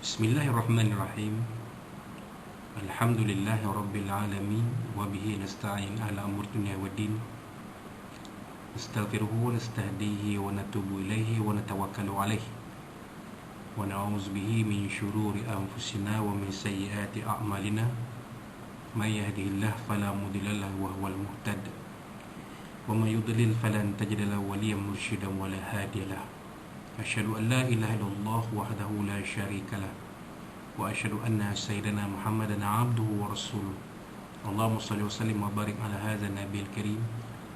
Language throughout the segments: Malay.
Bismillahirrahmanirrahim. Alhamdulillahi rabbil alamin wa bihi nasta'in ala umur dunya waddin. Nastaghfiruhu wa nastahdihi wa natubu ilaihi wa natawakkalu alaihi. Wa na'udzu bihi min syururi anfusina wa min sayyiati a'malina. May yahdihillahu fala mudilla lahu wa huwal muhtad. Wa may yudlil falan tajida lahu waliyyan mursyidan wa la hadiya lahu. Asyhadu an la ilaha illallah wahdahu la syarika lah. Wa asyhadu anna sayyidana Muhammadan abduhu wa rasuluh. Allahumma shalli wa sallim wa barik ala hadzal nabiyil karim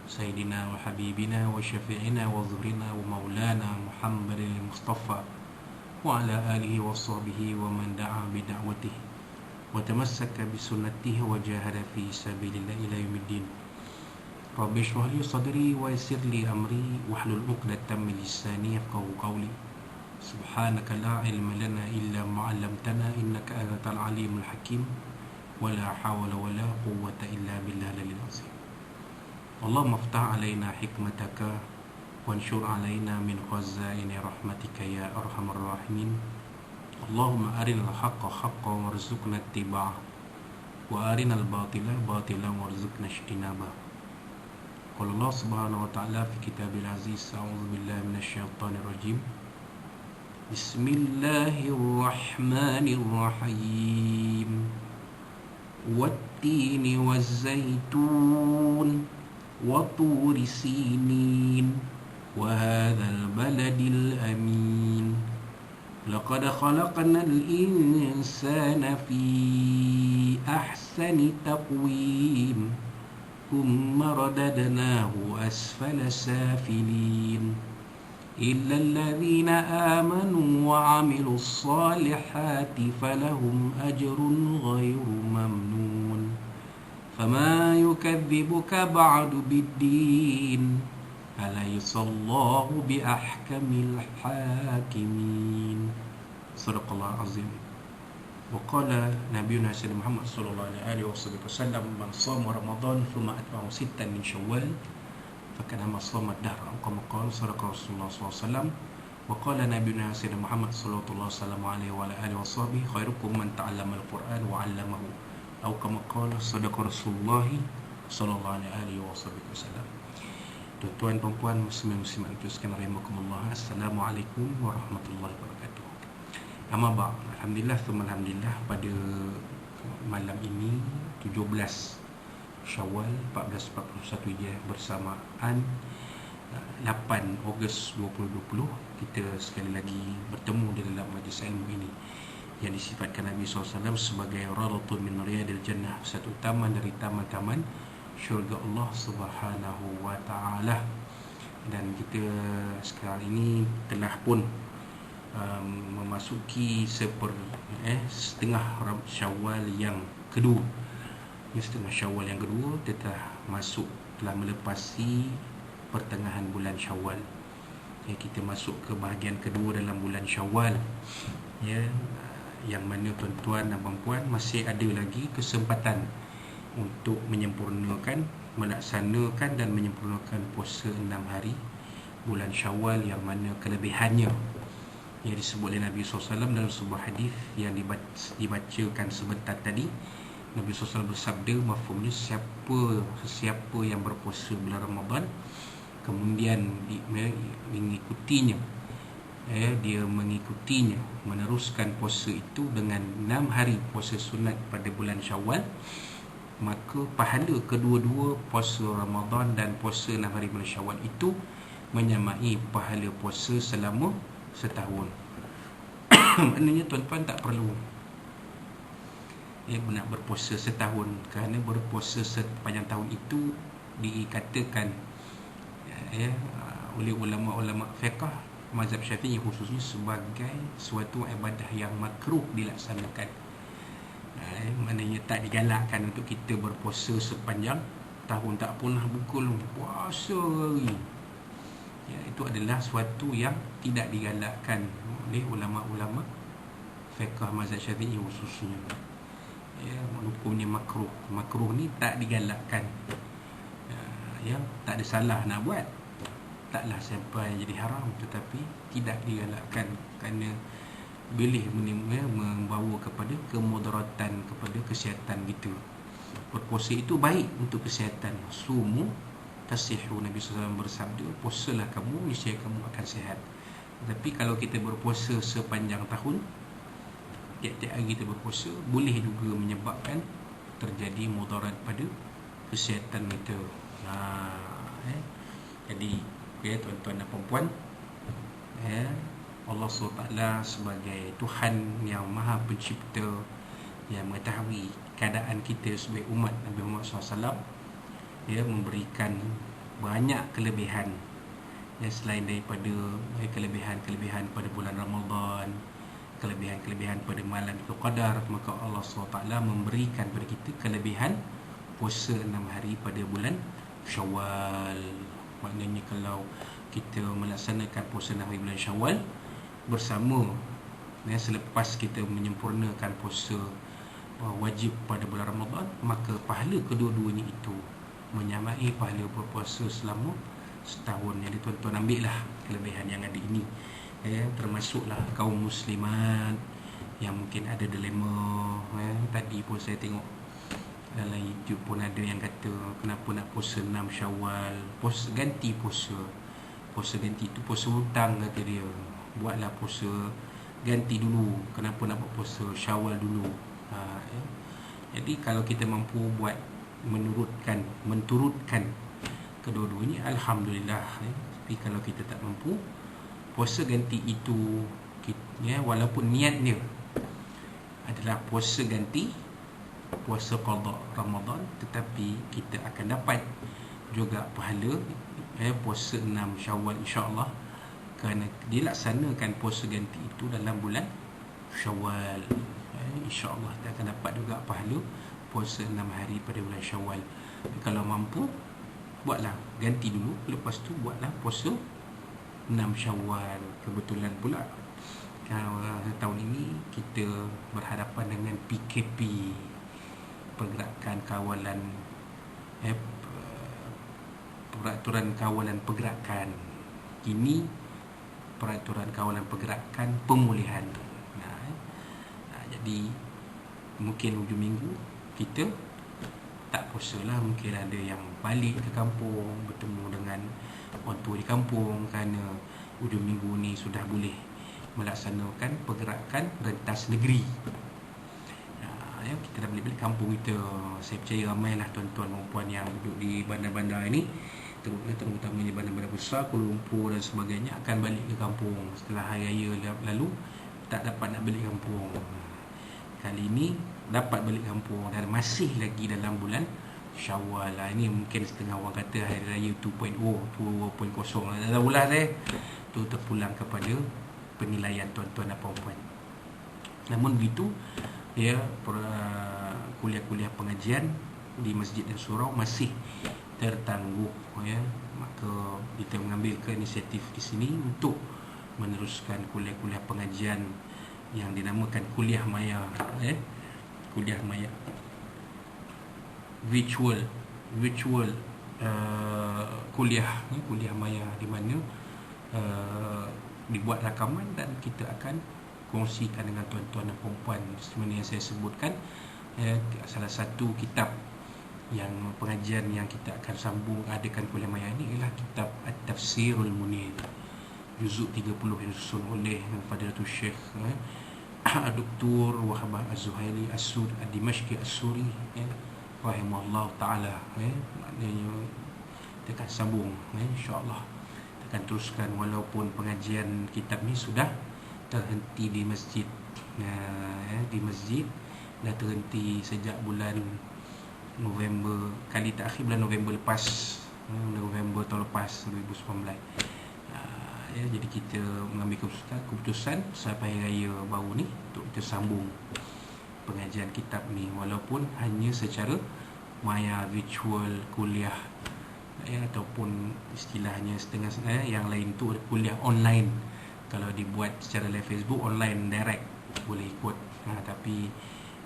sayyidina wa habibina wa syafi'ina wa dhuhrina wa maulana Muhammadil Mustafa wa ala alihi wa sahbihi wa man da'a bi da'watihi wa tamassaka bi sunnatihi wa jahada fi sabilillah ila yaumiddin. Rabbi shrah li sadri wa yassir li amri wahlul 'uqdatam min lisani yafqahu qawli. Subhanaka la ilma lana illa ma 'allamtana innaka antal alimul hakim. Wa la hawla wa la quwwata illa billahil azim. Allahumma iftah 'alaina hikmataka wanshur 'alaina min khazaini rahmatika ya arhamar rahimin. Allahumma arinal haqqa haqqan warzuqna ittiba'ah wa arinal batila batilan warzuqna ijtinabah. Qala Allah subhanahu wa ta'ala fi kitabil aziz, a'udzu billahi minasyaitonir rajim. Bismillahirrahmanirrahim. Wattini wazzaitun wa turi sinin wa hadzal baladil amin. Laqad khalaqnal insana fi ahsani taqwim. ثم رددناه أسفل سافلين إلا الذين آمنوا وعملوا الصالحات فلهم أجر غير ممنون فما يكذبك بعد بالدين أليس الله بأحكم الحاكمين. صدق الله العظيم. وقال نبينا سيدنا محمد صلى الله عليه وسلم من صام رمضان ثم أتبعه ستا من شوال فكأنما صام الدهر أو كما قال صدق رسول الله صلى الله عليه وسلم. وقال نبينا سيدنا محمد صلى الله عليه وسلم خيركم من تعلم القرآن وعلمه أو كما قال صدق رسول الله صلى الله عليه وسلم. Tuan-tuan, perempuan, muslimin-muslimat sekalian rahimakumullah. Assalamualaikum warahmatullahi wabarakatuh. Amma ba'd. Alhamdulillah, alhamdulillah, pada malam ini 17 Syawal 1441 Hijriah bersamaan 8 Ogos 2020, kita sekali lagi bertemu di dalam majlis ilmu ini yang disifatkan Nabi SAW sebagai Radatun min Riyadil Jannah, satu taman dari taman-taman syurga Allah Subhanahu wa Ta'ala. Dan kita sekarang ini telah pun memasuki setengah Syawal yang kedua. Setengah Syawal yang kedua telah melepasi pertengahan bulan Syawal. Kita masuk ke bahagian kedua dalam bulan Syawal. Yang mana tuan-tuan dan puan-puan masih ada lagi kesempatan untuk melaksanakan dan menyempurnakan puasa 6 hari bulan Syawal, yang mana kelebihannya yang disebut oleh Nabi SAW dalam sebuah hadis yang dibacakan sebentar tadi. Nabi SAW bersabda, mafhumnya sesiapa yang berpuasa bulan Ramadan kemudian mengikutinya, dia mengikutinya, meneruskan puasa itu dengan 6 hari puasa sunat pada bulan Syawal, maka pahala kedua-dua puasa Ramadan dan puasa 6 hari bulan Syawal itu menyamai pahala puasa selama setahun. Maknanya tuan-tuan tak perlu nak berpuasa setahun, kerana berpuasa sepanjang tahun itu dikatakan oleh ulama-ulama fiqh mazhab Syafi'i khususnya sebagai suatu ibadah yang makruh dilaksanakan. Maknanya tak digalakkan untuk kita berpuasa sepanjang tahun, tak pernah pukul puasa hari. Itu adalah suatu yang tidak digalakkan oleh ulama-ulama fiqh mazhab Syafi'i khususnya. Hukumnya makruh. Makruh ni tak digalakkan. Tak ada salah nak buat, taklah sampai jadi haram, tetapi tidak digalakkan kerana boleh membawa kepada kemudaratan kepada kesihatan kita. Berpuasa itu baik untuk kesihatan. Sumu tasihu, Nabi SAW bersabda, puasalah kamu, niscaya kamu akan sihat. Tapi kalau kita berpuasa sepanjang tahun, tiap-tiap hari kita berpuasa, boleh juga menyebabkan terjadi mudarat pada kesihatan kita. Jadi tuan-tuan dan puan-puan, Allah SWT sebagai Tuhan yang Maha Pencipta, yang mengetahui keadaan kita sebagai umat Nabi Muhammad SAW, dia memberikan banyak kelebihan, selain daripada kelebihan-kelebihan pada bulan Ramadan, kelebihan-kelebihan pada malam Qadar, maka Allah SWT memberikan kepada kita kelebihan puasa 6 hari pada bulan Syawal. Maknanya kalau kita melaksanakan puasa 6 hari bulan Syawal bersama, selepas kita menyempurnakan puasa wajib pada bulan Ramadan, maka pahala kedua-duanya itu menyamai pahala berpuasa selama setahun. Jadi tuan-tuan ambil lah kelebihan yang ada ini. Termasuklah kaum muslimat yang mungkin ada dilema. Tadi pun saya tengok dalam YouTube pun ada yang kata, kenapa nak puasa 6 Syawal, puasa ganti puasa ganti tu puasa hutang, kata dia. Buatlah puasa ganti dulu, kenapa nak buat puasa Syawal dulu. Jadi kalau kita mampu buat menturutkan kedua-duanya, alhamdulillah. Tapi kalau kita tak mampu, puasa ganti itu, walaupun niatnya adalah puasa ganti, puasa qada Ramadan, tetapi kita akan dapat juga pahala puasa 6 Syawal insya-Allah, kerana dilaksanakan puasa ganti itu dalam bulan Syawal. InsyaAllah kita akan dapat juga pahala puasa 6 hari pada bulan Syawal. Kalau mampu, buatlah ganti dulu, lepas tu buatlah puasa 6 Syawal. Kebetulan pula tahun ini kita berhadapan dengan PKP, Pergerakan Kawalan Peraturan Kawalan Pergerakan. Ini Peraturan Kawalan Pergerakan Pemulihan. Jadi mungkin hujung minggu kita tak puasa lah. Mungkin ada yang balik ke kampung, bertemu dengan orang tua di kampung, kerana hujung minggu ni sudah boleh melaksanakan pergerakan rentas negeri. Kita dah balik kampung kita. Saya percaya ramailah tuan-tuan dan puan yang duduk di bandar-bandar ini, terutama di bandar-bandar besar, Kuala Lumpur dan sebagainya, akan balik ke kampung setelah hari raya lalu tak dapat nak balik kampung. Kali ini dapat balik kampung dan masih lagi dalam bulan Syawal. Ini mungkin setengah orang kata hari raya 2.0, 2.0. Tak tahulah saya. Itu terpulang kepada penilaian tuan-tuan dan puan-puan. Namun begitu, kuliah-kuliah pengajian di Masjid dan Surau masih tertangguh. Maka kita mengambil inisiatif di sini untuk meneruskan kuliah-kuliah pengajian yang dinamakan kuliah maya, kuliah maya virtual kuliah maya, di mana dibuat rakaman dan kita akan kongsikan dengan tuan-tuan dan puan-puan. Sebenarnya yang saya sebutkan, salah satu kitab yang pengajian yang kita akan sambung adakan kuliah maya ini ialah kitab At-Tafsirul Munir, juzuk 30 yang disusun oleh Fadilatul Syekh Dr. Wahbah Az-Zuhaili Ad-Dimashqi As-Suri, rahimahullah ta'ala. Maknanya kita akan sambung, insya-Allah kita akan teruskan, walaupun pengajian kitab ni sudah terhenti di masjid. Di masjid dah terhenti sejak bulan November, kali terakhir bulan November lepas, November tahun lepas 2019. Jadi kita mengambil keputusan sampai hari raya baru ni untuk kita sambung pengajian kitab ni, walaupun hanya secara maya virtual kuliah, ataupun istilahnya setengah yang lain tu kuliah online. Kalau dibuat secara live Facebook online direct boleh ikut, tapi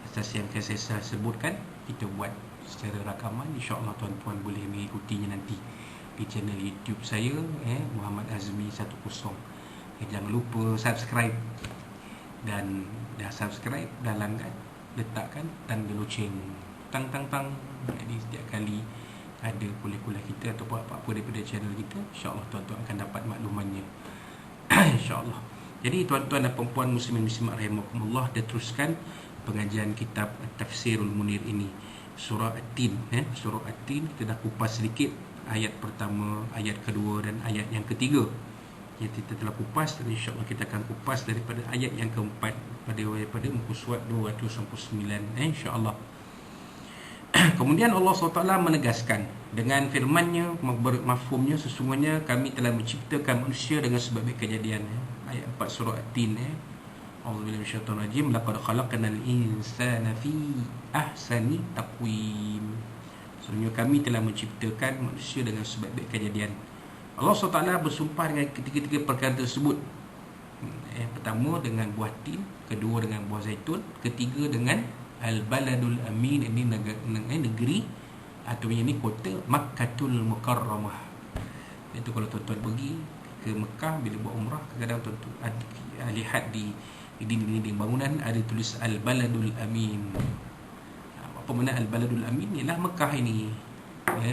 asas yang saya sebutkan kita buat secara rakaman. InsyaAllah tuan-tuan boleh mengikutinya nanti di channel YouTube saya, Muhammad Azmi 10. Jangan lupa subscribe dan dah subscribe, dah langgan, letakkan tanda loceng, tang tang tang. Jadi setiap kali ada kuliah-kuliah kita atau apa-apa daripada channel kita, insya-Allah tuan-tuan akan dapat maklumannya. Insya-Allah. Jadi tuan-tuan dan puan-puan muslimin muslimat rahimakumullah, kita teruskan pengajian kitab Tafsirul Munir ini. Surah At-Tin, surah At-Tin kita dah kupas sedikit ayat pertama, ayat kedua dan ayat yang ketiga. Yang kita telah kupas, dan insya-Allah kita akan kupas daripada ayat yang keempat daripada muka surat 299, insya-Allah. Kemudian Allah SWT menegaskan dengan firman-Nya, mafhumnya, sesungguhnya kami telah menciptakan manusia dengan sebab kejadian. Ayat 4 surah At-Tin. A'udzubillahi minasyaitonir rajim. Laqad khalaqnal insana fi ahsani taqwim. Sesungguhnya kami telah menciptakan manusia dengan sebab kejadian. Allah SWT bersumpah dengan ketiga-tiga perkara tersebut. Yang pertama dengan buah tin, kedua dengan buah zaitun, ketiga dengan Al-Baladul Amin. Ini negeri atau ini kota Makkatul Mukarramah. Itu kalau tuan-tuan pergi ke Mekah bila buat umrah, kadang-kadang tuan-tuan lihat di dinding-dinding bangunan ada tulis Al-Baladul Amin. Apa makna Al-Baladul Amin? Ialah Mekah ini,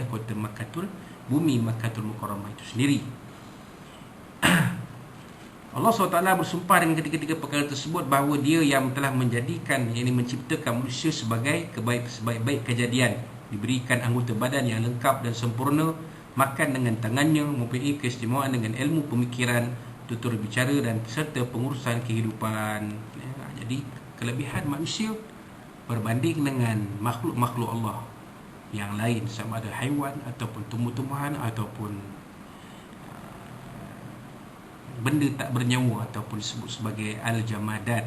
kota Makkatul, bumi Makkatul Mukarramah itu sendiri. Allah SWT bersumpah dengan ketiga-tiga perkara tersebut bahawa Dia yang telah menjadikan, yang menciptakan manusia sebagai sebaik-baik kejadian, diberikan anggota badan yang lengkap dan sempurna, makan dengan tangannya, mempunyai keistimewaan dengan ilmu pemikiran, tutur bicara dan serta pengurusan kehidupan. Jadi kelebihan manusia berbanding dengan makhluk-makhluk Allah yang lain, sama ada haiwan ataupun tumbuh-tumbuhan ataupun benda tak bernyawa ataupun disebut sebagai al-jamadat.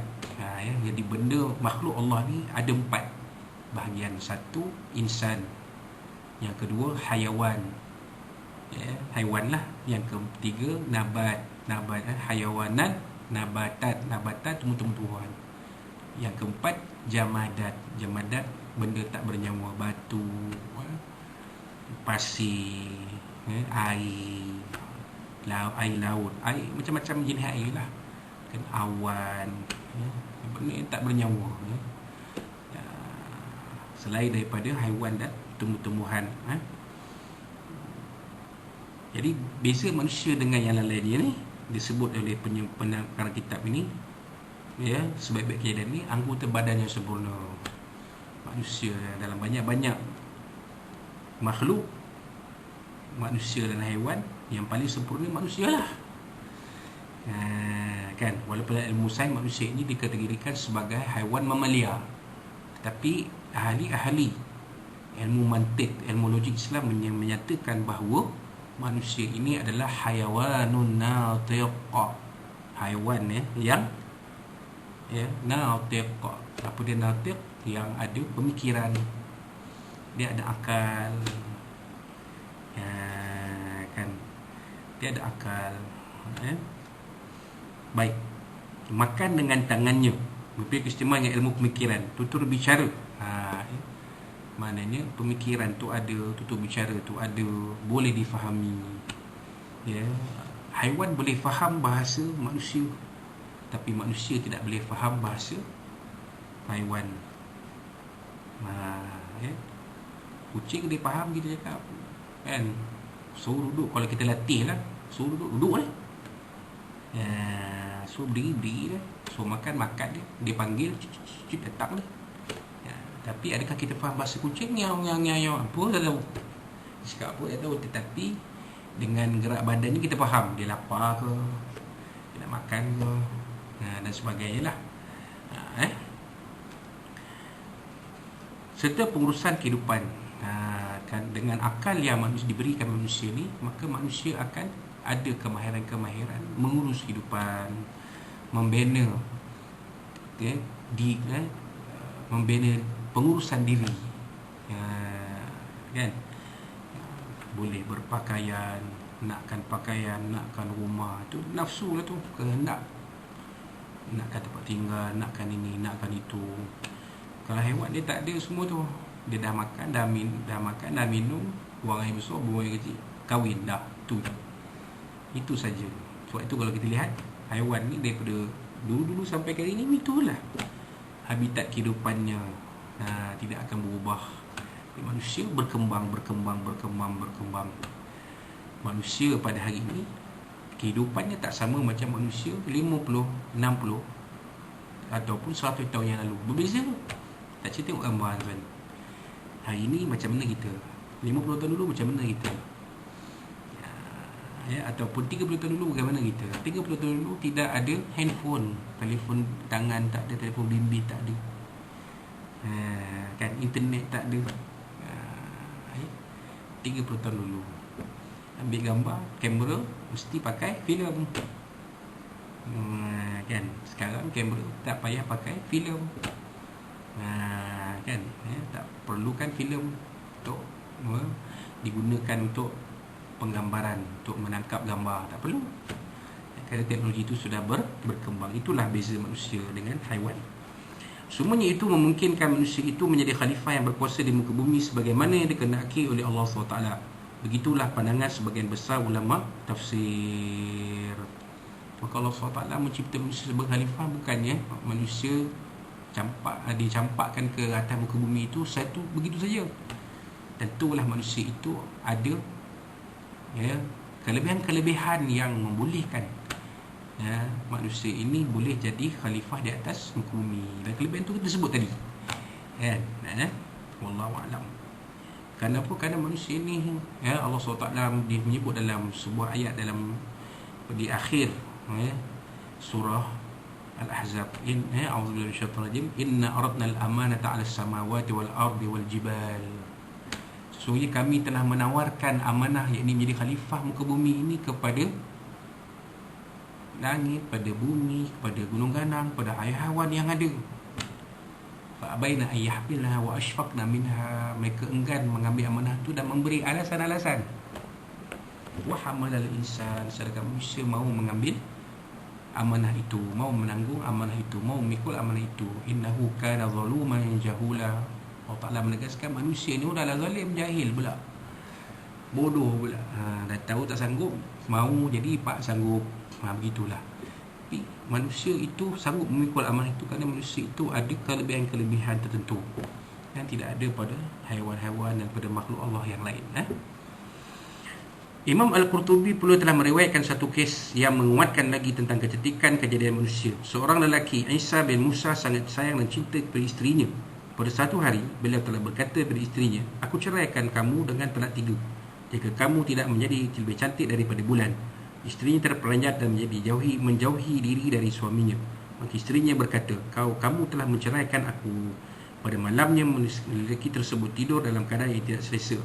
Jadi benda makhluk Allah ni ada 4 bahagian. Satu, insan. Yang kedua, hayawan. Haiwan lah. Yang ketiga, nabat. Hayawanat, nabatan, tumbuh-tumbuhan. Yang keempat, jamadat. Jamadat, benda tak bernyawa. Batu, pasir, air, air laut, air macam-macam jenis air lah, kan, awan, benda yang tak bernyawa, selain daripada haiwan dan tumbuh-tumbuhan. Jadi beza manusia dengan yang lain-lainnya ni disebut oleh pengarang kitab ini, sebaik-baik kejadian ni anggota badan yang sempurna. Manusia dalam banyak-banyak makhluk, manusia dan haiwan, yang paling sempurna manusia lah. Kan, walaupun ilmu sains manusia ini dikategorikan sebagai haiwan mamalia, tetapi ahli-ahli ilmu mantik, ilmu logik Islam menyatakan bahawa manusia ini adalah hayawanun natiq. Haiwan yang natiq. Apa dia natiq? Yang ada pemikiran, dia ada akal. Kan, dia ada akal. Baik, makan dengan tangannya, mempunyai keistimewaan dengan ilmu pemikiran, tutur bicara. Maknanya pemikiran tu ada, tutur bicara tu ada, boleh difahami. Haiwan boleh faham bahasa manusia, tapi manusia tidak boleh faham bahasa haiwan. Kucing dia faham kita cakap, kan, suruh duduk. Kalau kita latih lah, suruh duduk lah. Suruh berdiri lah. Suruh makan dia. Dia panggil, datang lah. Tapi adakah kita faham bahasa kucing? Nyau, apa tak tahu. Dia cakap apa tak tahu. Tetapi dengan gerak badan ni kita faham dia lapar ke, dia nak makan ke, dan sebagainya lah. Serta pengurusan kehidupan. Kan, dengan akal yang manusia diberikan manusia ni, maka manusia akan ada kemahiran-kemahiran mengurus kehidupan, membina membina pengurusan diri, kan, boleh berpakaian, nakkan pakaian, nakkan rumah, tu nafsu lah tu, kehendak, nakkan tempat tinggal, nakkan ini, nakkan itu. Kalau haiwan dia tak ada semua tu. Dia dah makan, dah minum, buang air besar, buang air kecil, kahwin, dah, tu. Itu saja. Sebab itu kalau kita lihat haiwan ni daripada Dulu-dulu sampai kali ini itulah habitat kehidupannya. Tidak akan berubah. Manusia berkembang. Manusia pada hari ini kehidupannya tak sama macam manusia 50, 60 ataupun 100 tahun yang lalu. Berbeza. Tak cerita tengok gambar kan. Hari ini macam mana kita, 50 tahun dulu macam mana kita, ataupun 30 tahun dulu bagaimana kita. 30 tahun dulu tidak ada handphone, telefon tangan tak ada, telefon bimbit tak ada, kan, internet tak ada. 30 tahun dulu ambil gambar, kamera mesti pakai filem, kan. Sekarang kamera tak payah pakai filem, kan, tak perlukan filem untuk digunakan untuk penggambaran, untuk menangkap gambar, tak perlu, kerana teknologi itu sudah berkembang. Itulah beza manusia dengan haiwan. Semuanya itu memungkinkan manusia itu menjadi khalifah yang berkuasa di muka bumi sebagaimana yang dikehendaki oleh Allah SWT. Begitulah pandangan sebagian besar ulama tafsir. Maka Allah SWT mencipta manusia sebagai khalifah bukannya manusia dicampakkan ke atas muka bumi itu satu begitu saja. Tentulah manusia itu ada kelebihan-kelebihan yang membolehkan manusia ini boleh jadi khalifah di atas muka bumi. Dan kelebihan itu kita sebut tadi, kan? Wallahu a'lam. Kenapa? Kerana manusia ini, Allah SWT menyebut dalam sebuah ayat dalam di akhir surah Al-Ahzab, a'udzubillahi minasyaitonir rajim, inna aradna al-amanata 'ala as-samawati wal ardi wal jibal. Sesungguhnya kami telah menawarkan amanah, yakni menjadi khalifah muka bumi ini kepada langit, pada bumi, kepada gunung ganang, pada haiwan yang ada. Fa'abaina ayyahmilnaha wa ashfaqna minha. Mereka enggan mengambil amanah itu dan memberi alasan-alasan. Wa hamalal insan, sedangkan manusia mau mengambil amanah itu, mau menanggung amanah itu, mau memikul amanah itu. Innahu kana zaluman jahula. Allah Ta'ala menegaskan manusia ni adalah zalim, jahil pula, bodoh pula. Dah tahu tak sanggup, mau jadi pak sanggup. Begitulah. Tapi manusia itu sanggup memikul amanah itu kerana manusia itu ada kelebihan-kelebihan tertentu yang tidak ada pada haiwan-haiwan dan pada makhluk Allah yang lain. Imam Al-Qurtubi pula telah meriwayatkan satu kes yang menguatkan lagi tentang kecantikan kejadian manusia. Seorang lelaki, Isa bin Musa, sangat sayang dan cinta kepada isterinya. Pada satu hari, beliau telah berkata kepada isterinya, aku ceraikan kamu dengan talak 3 jika kamu tidak menjadi lebih cantik daripada bulan. Isterinya terperanjat dan menjauhi diri dari suaminya. Maka isterinya berkata, kamu telah menceraikan aku. Pada malamnya, lelaki tersebut tidur dalam keadaan yang tidak selesa.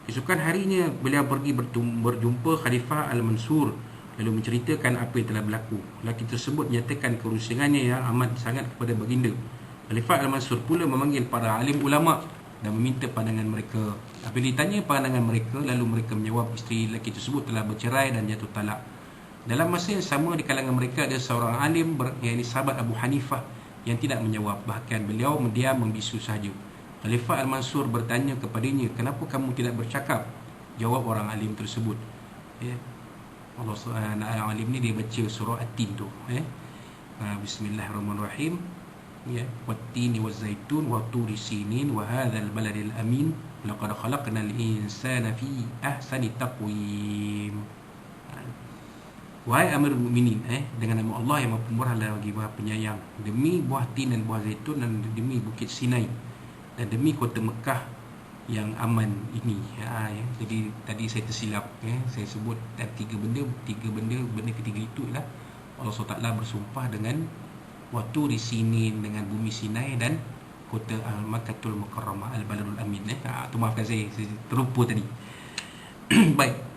Keesokan harinya, beliau pergi berjumpa Khalifah Al-Mansur, lalu menceritakan apa yang telah berlaku. Lelaki tersebut menyatakan kerusingannya yang amat sangat kepada baginda. Khalifah Al-Mansur pula memanggil para alim ulama dan meminta pandangan mereka. Apabila ditanya pandangan mereka, lalu mereka menjawab isteri lelaki tersebut telah bercerai dan jatuh talak. Dalam masa yang sama, di kalangan mereka ada seorang alim, yakni sahabat Abu Hanifah, yang tidak menjawab. Bahkan beliau mendiam membisu sahaja. Khalifah Al-Mansur bertanya kepadanya, kenapa kamu tidak bercakap? Jawab orang alim tersebut, Allah alim ni dia baca surah At-Tin tu, Bismillahirrahmanirrahim, wattini wazzaitun wa turi sinin wa hadzal baladil amin laqad khalaqnal insana fi ahsani taqwim. Wahai Amirul Mukminin, dengan nama Allah yang Maha Pemurah dan lagi Maha Penyayang, demi buah tin dan buah zaitun dan demi bukit Sinai dan demi kota Mekah yang aman ini. Jadi tadi saya tersilap, saya sebut 3 benda. Benda ketiga itu ialah Allah SWT bersumpah dengan waktu di sini, dengan bumi Sinai dan kota Al-Makkatul Mukarramah, Al-Baladul Amin. Tu maafkan saya terlupa tadi. Baik.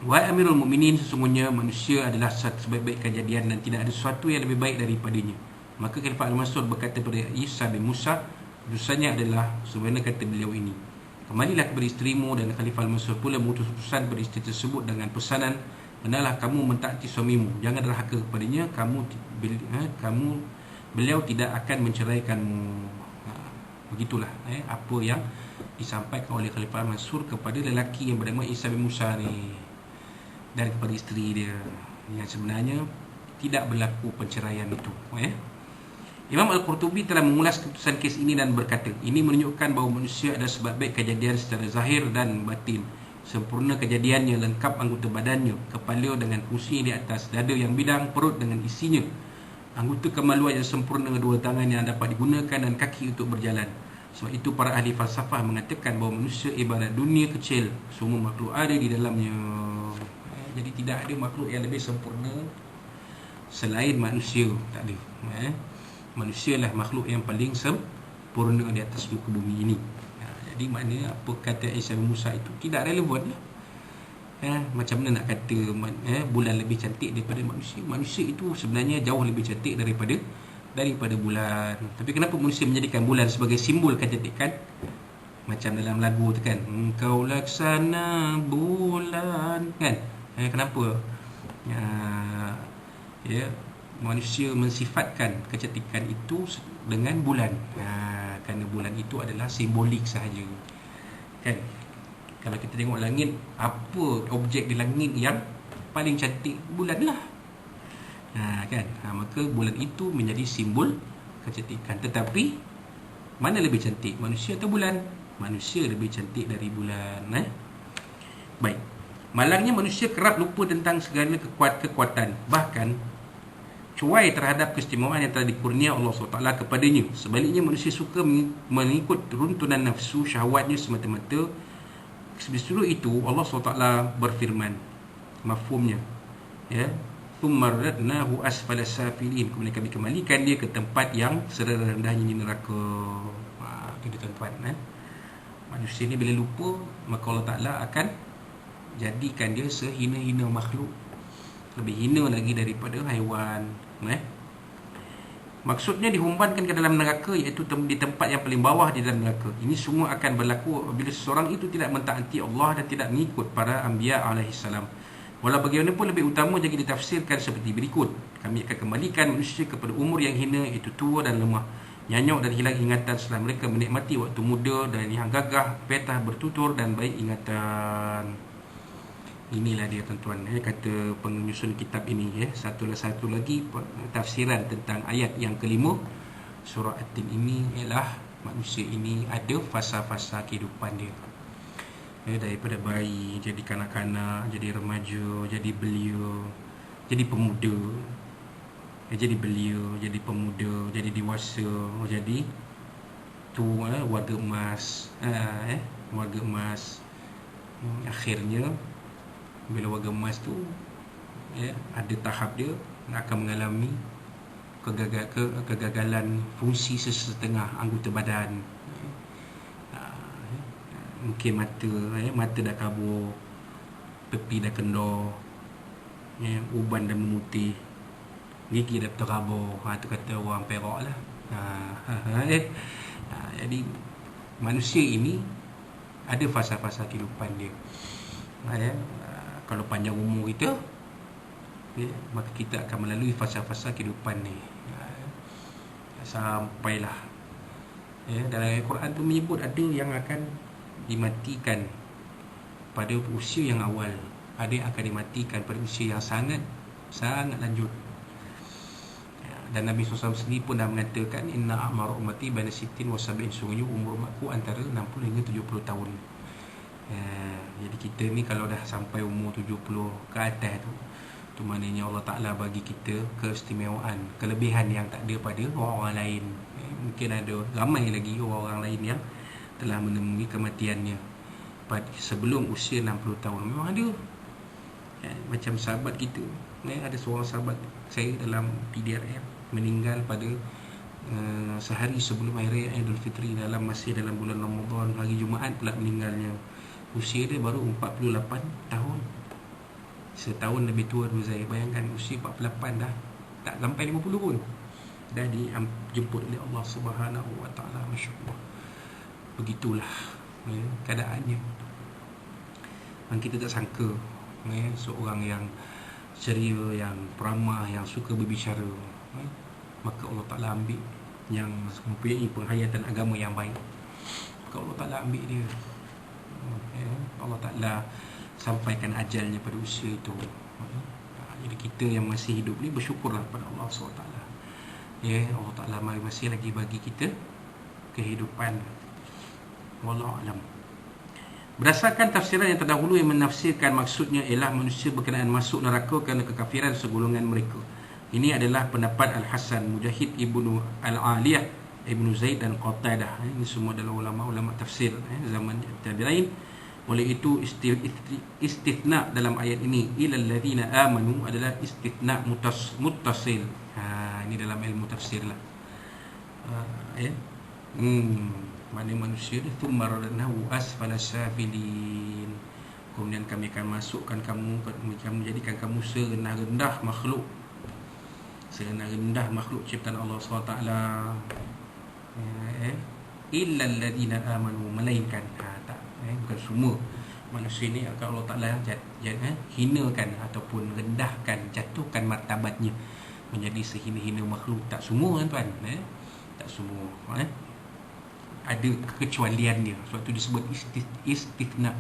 Wahai Amirul Mukminin, sesungguhnya manusia adalah sebaik-baik kejadian dan tidak ada sesuatu yang lebih baik daripadanya. Maka Khalifah Al-Mansur berkata kepada Isa bin Musa, dosanya adalah sebenarnya kata beliau ini, kembalilah kepada isterimu. Dan Khalifah Al-Mansur pula mengutus pesan kepada isteri tersebut dengan pesanan, hendaklah kamu mentaati suamimu, jangan derhaka kepadanya, beliau tidak akan menceraikanmu. Begitulah apa yang disampaikan oleh Khalifah Al-Mansur kepada lelaki yang bernama Isa bin Musa ni, dan kepada isteri dia, yang sebenarnya tidak berlaku penceraian itu. Imam Al-Qurtubi telah mengulas keputusan kes ini dan berkata, ini menunjukkan bahawa manusia adalah sebab baik kejadian secara zahir dan batin. Sempurna kejadiannya, lengkap anggota badannya, kepala dengan fungsi di atas, dada yang bidang, perut dengan isinya, anggota kemaluan yang sempurna, dua tangan yang dapat digunakan dan kaki untuk berjalan. Sebab itu para ahli falsafah mengatakan bahawa manusia ibarat dunia kecil, semua makhluk ada di dalamnya. Jadi tidak ada makhluk yang lebih sempurna selain manusia. Tak ada. Manusia lah makhluk yang paling sempurna di atas muka bumi ini. Jadi maknanya apa kata Isa bin Musa itu tidak relevan lah. Macam mana nak kata bulan lebih cantik daripada manusia? Manusia itu sebenarnya jauh lebih cantik daripada bulan. Tapi kenapa manusia menjadikan bulan sebagai simbol kecantikan? Macam dalam lagu tu kan, engkau laksana bulan, kan? Kenapa? Manusia mensifatkan kecantikan itu dengan bulan. Kerana bulan itu adalah simbolik sahaja, kan? Kalau kita tengok langit, apa objek di langit yang paling cantik? Bulan lah. Kan? Maka bulan itu menjadi simbol kecantikan. Tetapi mana lebih cantik, manusia atau bulan? Manusia lebih cantik dari bulan. Baik. Malangnya manusia kerap lupa tentang segala kekuatan, bahkan cuai terhadap keistimewaan yang telah dikurnia Allah SWT kepadanya. Sebaliknya manusia suka mengikut runtunan nafsu syahwatnya semata-mata. Sebab itu Allah SWT berfirman, mafhumnya, thumma radnahu asfala safilin, kemudian kami kembalikan dia ke tempat yang serendah-rendahnya di neraka. Itu tuan-tuan. Manusia ni bila lupa, maka Allah Ta'ala akan jadikan dia sehina-hina makhluk, lebih hina lagi daripada haiwan. Maksudnya dihumbankan ke dalam neraka, iaitu di tempat yang paling bawah di dalam neraka. Ini semua akan berlaku apabila seseorang itu tidak mentaati Allah dan tidak mengikut para anbiya alaihissalam. Walau bagaimanapun lebih utama jika ditafsirkan seperti berikut. Kami akan kembalikan manusia kepada umur yang hina, iaitu tua dan lemah, nyanyuk dan hilang ingatan setelah mereka menikmati waktu muda, dan yang gagah, petah, bertutur dan baik ingatan. Inilah dia tuan-tuan, kata penyusun kitab ini. Satu lagi tafsiran tentang ayat yang kelima surah At-Tin ini ialah manusia ini ada fasa-fasa kehidupan dia, daripada bayi, jadi kanak-kanak, jadi remaja, jadi belia, jadi pemuda, jadi belia, jadi pemuda, jadi dewasa, jadi tua, warga emas, warga emas. Akhirnya bila warga emas tu ada tahap dia akan mengalami kegagalan fungsi sesetengah anggota badan. Mungkin mata dah kabur, pipi dah kendor, uban dah memutih, gigi dah terabur. Itu kata orang Perak lah. Jadi manusia ini ada fasa-fasa kehidupan dia. Kalau panjang umur kita, maka kita akan melalui fasa-fasa kehidupan ni, sampailah dalam Al-Quran tu menyebut ada yang akan dimatikan pada usia yang awal, ada yang akan dimatikan pada usia yang sangat lanjut. Dan Nabi SAW sendiri pun dah mengatakan, inna a'mar ummati baina sittin wa sab'in, sungguhnya umur umatku antara 60 hingga 70 tahun. Jadi kita ni kalau dah sampai umur 70 ke atas tu maknanya Allah Ta'ala bagi kita keistimewaan, kelebihan yang tak ada pada orang-orang lain. Mungkin ada ramai lagi orang-orang lain yang telah menemui kematiannya sebelum usia 60 tahun. Memang ada. Macam sahabat kita, ada seorang sahabat saya dalam PDRM meninggal pada sehari sebelum hari raya Aidil Fitri, masih dalam bulan Ramadan, hari Jumaat pula meninggalnya. Usia dia baru 48 tahun. Setahun lebih tua daripada saya. Bayangkan usia 48 dah, tak sampai 50 pun dah dijemput oleh Allah Subhanahu Wa Taala. Masya-Allah. Begitulah keadaannya. Dan kita tak sangka seorang yang ceria, yang peramah, yang suka berbicara, maka Allah Ta'ala ambil, yang mempunyai penghayatan agama yang baik, maka Allah Ta'ala ambil dia. Allah Ta'ala sampaikan ajalnya pada usia itu. Jadi kita yang masih hidup ni bersyukurlah pada Allah SWT. Ya, Allah Ta'ala masih lagi bagi kita kehidupan. Wallahu alam. Berdasarkan tafsiran yang terdahulu yang menafsirkan maksudnya ialah manusia berkenaan masuk neraka kerana kekafiran segolongan mereka. Ini adalah pendapat Al-Hasan, Mujahid Ibnu Al-Aliyah, Ibnu Zaid dan Qatadah. Ini semua adalah ulama-ulama tafsir zaman tabi'in. Oleh itu istithna dalam ayat ini ilal ladzina amanu adalah istithna muttasil. Ini dalam ilmu tafsir lah. Ya. Mana manusia ni thumma radadnahu asfala safilin. Kemudian kami akan masukkan kamu jadikan kamu serendah-rendah makhluk. Serendah-rendah makhluk ciptaan Allah SWT. Illa alladhina amanu, melainkan tak, bukan semua manusia ni akan Allah Ta'ala hinakan ataupun rendahkan, jatuhkan martabatnya menjadi sehina-hina makhluk. Tak semua tuan, tak semua. Ada kekecualian dia. Sebab tu disebut istithna.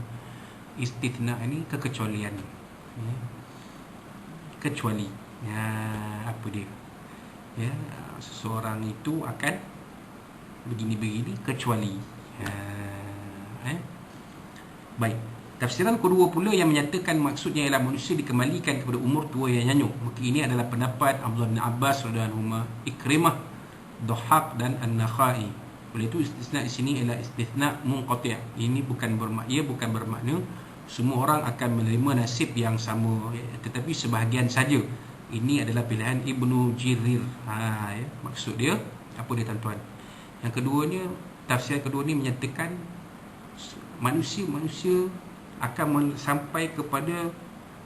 Istithna ni kekecualian. Kecuali. Apa dia? Ya, seseorang itu akan begini-begini kecuali. Baik. Tafsiran kedua pula yang menyatakan maksudnya ialah manusia dikembalikan kepada umur tua yang nyanyuk. Maka ini adalah pendapat Abdullah bin Abbas radhiyallahu anhu, Ikrimah, Dhahhak dan An-Nakhai. Oleh itu istisna di sini ialah istisna munqati'. Ini bukan bermakna semua orang akan menerima nasib yang sama, tetapi sebahagian saja. Ini adalah pilihan Ibnu Jirir. Maksud dia apa dia tuan-tuan? Yang keduanya, tafsir kedua ni menyatakan manusia akan sampai kepada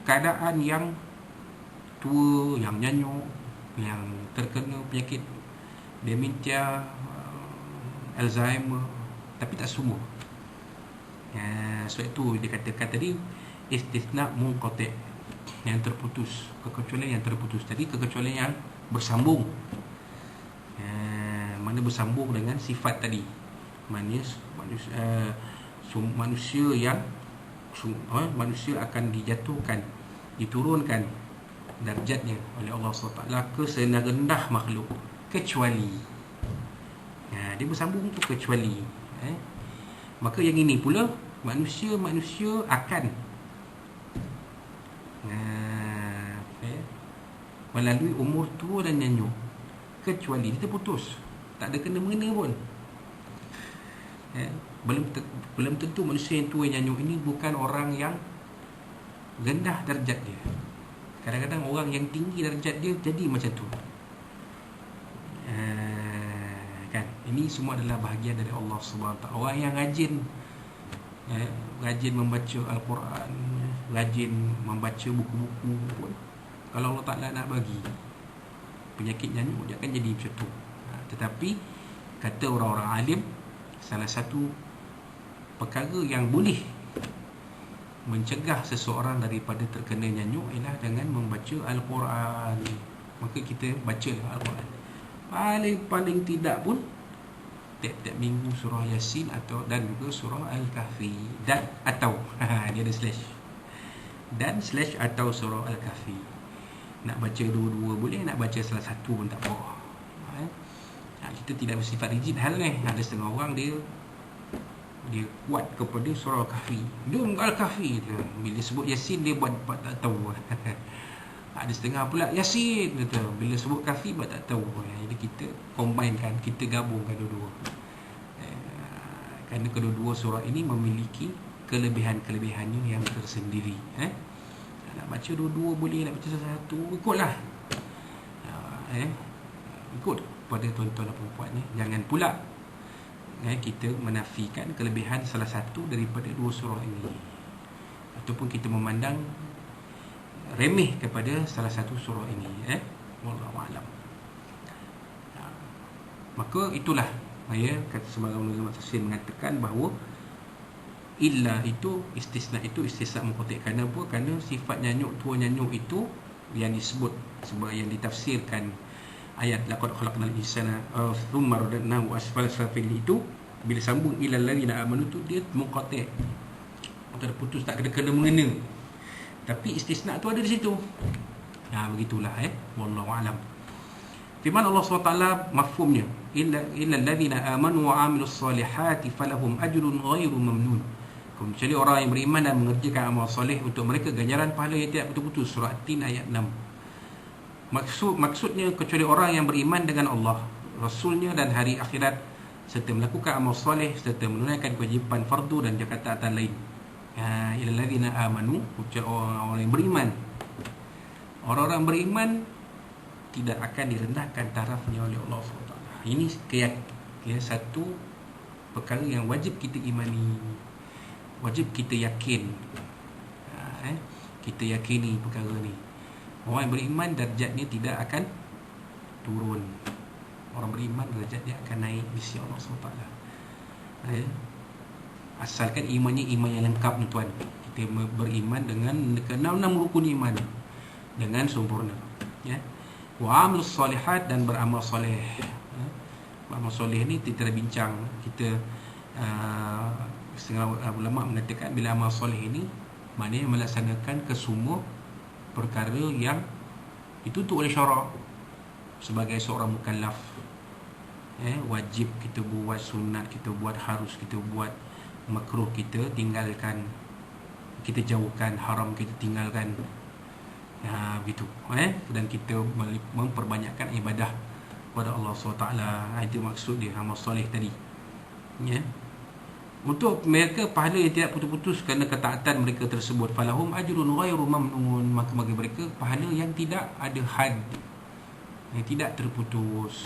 keadaan yang tua, yang nyanyuk, yang terkena penyakit dementia, Alzheimer, tapi tak semua. Sebab itu dikatakan tadi istisna munqati', yang terputus, kekecualian yang terputus. Tadi kekecualian yang bersambung. Mana bersambung dengan sifat tadi. Manusia akan dijatuhkan, diturunkan darjatnya oleh Allah SWT ke serendah makhluk, kecuali dia bersambung tu kecuali. Maka yang ini pula manusia akan melalui umur tua dan nyanyuk, kecuali dia terputus, tak ada kena-mengena pun. Belum tentu manusia yang tua yang nyanyuk ini bukan orang yang rendah darjat dia. Kadang-kadang orang yang tinggi darjat dia jadi macam tu. Kan, ini semua adalah bahagian dari Allah SWT. Orang yang rajin membaca Al-Quran, rajin membaca buku-buku pun, kalau Allah Ta'ala nak bagi penyakit nyanyuk, dia akan jadi macam tu. Tetapi kata orang-orang alim, salah satu perkara yang boleh mencegah seseorang daripada terkena nyanyuk ialah dengan membaca Al-Quran. Maka kita baca Al-Quran paling tidak pun tiap-tiap minggu surah Yasin dan juga surah Al-Kahfi atau dia ada slash atau surah Al-Kahfi. Nak baca dua-dua boleh, nak baca salah satu pun tak apa. Kita tidak bersifat rigid hal ni. Ada setengah orang dia kuat kepada surah Al-Kahfi, dia Al-Kahfi tu. Bila sebut Yasin dia buat tak tahu. Ada setengah pula Yasin kata, bila sebut Kahfi buat tak tahu. Jadi kita combinekan, kita gabungkan dua-dua. Kerana kedua-dua surah ini memiliki kelebihan-kelebihannya yang tersendiri. Nak baca dua-dua boleh, nak baca satu ikutlah. Ikut pada tuan-tuan dan puan-puan ni. Jangan pula kita menafikan kelebihan salah satu daripada dua surah ini, ataupun kita memandang remeh kepada salah satu surah ini. Wallahu a'lam. Maka itulah sebagai ulama tafsir mengatakan bahawa illa itu istisna munqati'. Kerana apa? Kerana sifat nyanyuk, tua nyanyuk itu yang disebut sebab yang ditafsirkan ayat laqad khalaqnal insana thumma radadnahu asfala safilin itu, bila sambung ilal ladzina amanu tu dia munqati', terputus, tak kena mengena. Tapi istisna tu ada di situ. Begitulah wallahu alam. Firman Allah SWT mafhumnya, illa alladhina amanu wa amilus solihati falahum ajrun ghairu mamnun. Kecuali orang yang beriman dan mengerjakan amal soleh, untuk mereka ganjaran pahala yang tidak putus-putus. Surah At-Tin ayat 6. Maksudnya kecuali orang yang beriman dengan Allah, Rasulnya dan hari akhirat, serta melakukan amal soleh, serta menunaikan kewajipan fardu dan ketaatan lain. Illa alladhina amanu, kecuali orang yang beriman. Orang-orang beriman tidak akan direndahkan tarafnya oleh Allah SWT. Ini satu perkara yang wajib kita imani, wajib kita yakin. Kita yakini perkara ni. Orang yang beriman darjatnya tidak akan turun. Orang beriman darjatnya akan naik di sisi Allah SWT. Asalkan imannya iman yang lengkap ni tuan. Kita beriman dengan enam rukun iman dengan sempurna. Wa amilus solihat, dan beramal soleh. Beramal soleh ni kita dah bincang. Kita setengah ulama mengatakan bila amal soleh ini maknanya melaksanakan kesemua perkara yang dituntut oleh syarak sebagai seorang mukallaf. Wajib kita buat, sunat kita buat, harus kita buat, makruh kita tinggalkan, kita jauhkan, haram kita tinggalkan. Begitu. Dan kita memperbanyakkan ibadah kepada Allah SWT. Itu maksud dia amal soleh tadi. Untuk mereka pahala yang tidak putus-putus kerana ketaatan mereka tersebut. Falahum ajrun ghairu mamnun, maka bagi mereka pahala yang tidak ada had, yang tidak terputus,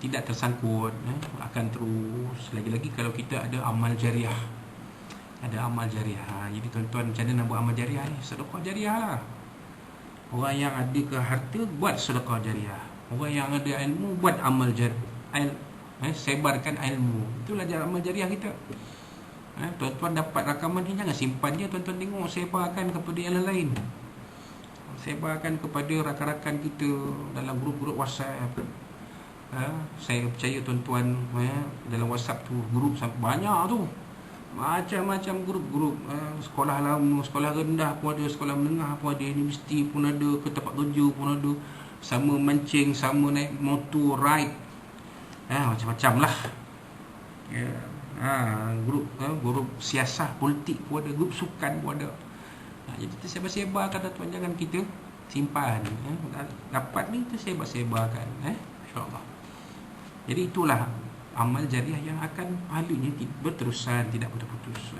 tidak tersangkut, akan terus. Lagi-lagi kalau kita ada amal jariah. Ada amal jariah. Jadi tuan-tuan, macam mana nak buat amal jariah ni? Sedekah jariah lah. Orang yang ada ke harta, buat sedekah jariah. Orang yang ada ilmu, buat amal jariah. Sebarkan ilmu. Itulah amal jariah kita. Tuan-tuan dapat rakaman ni, jangan simpan je. Tuan-tuan tengok, sebarkan kepada yang lain. Sebarkan kepada rakan-rakan kita dalam grup-grup WhatsApp. Saya percaya tuan-tuan, dalam WhatsApp tu grup banyak tu. Macam-macam grup-grup. Sekolah lama, sekolah rendah pun ada, sekolah menengah pun ada, universiti pun ada, ke tempat kerja pun ada. Sama mancing, sama naik motor, ride, macam-macam lah. Grup siasah politik pun ada, grup sukan pun ada. Jadi kita sebar-sebarkan tuan, jangan kita simpan. Dapat ni kita sebar-sebarkan, insya-Allah. Jadi itulah amal jariah yang akan pahalanya berterusan, tidak putus-putus.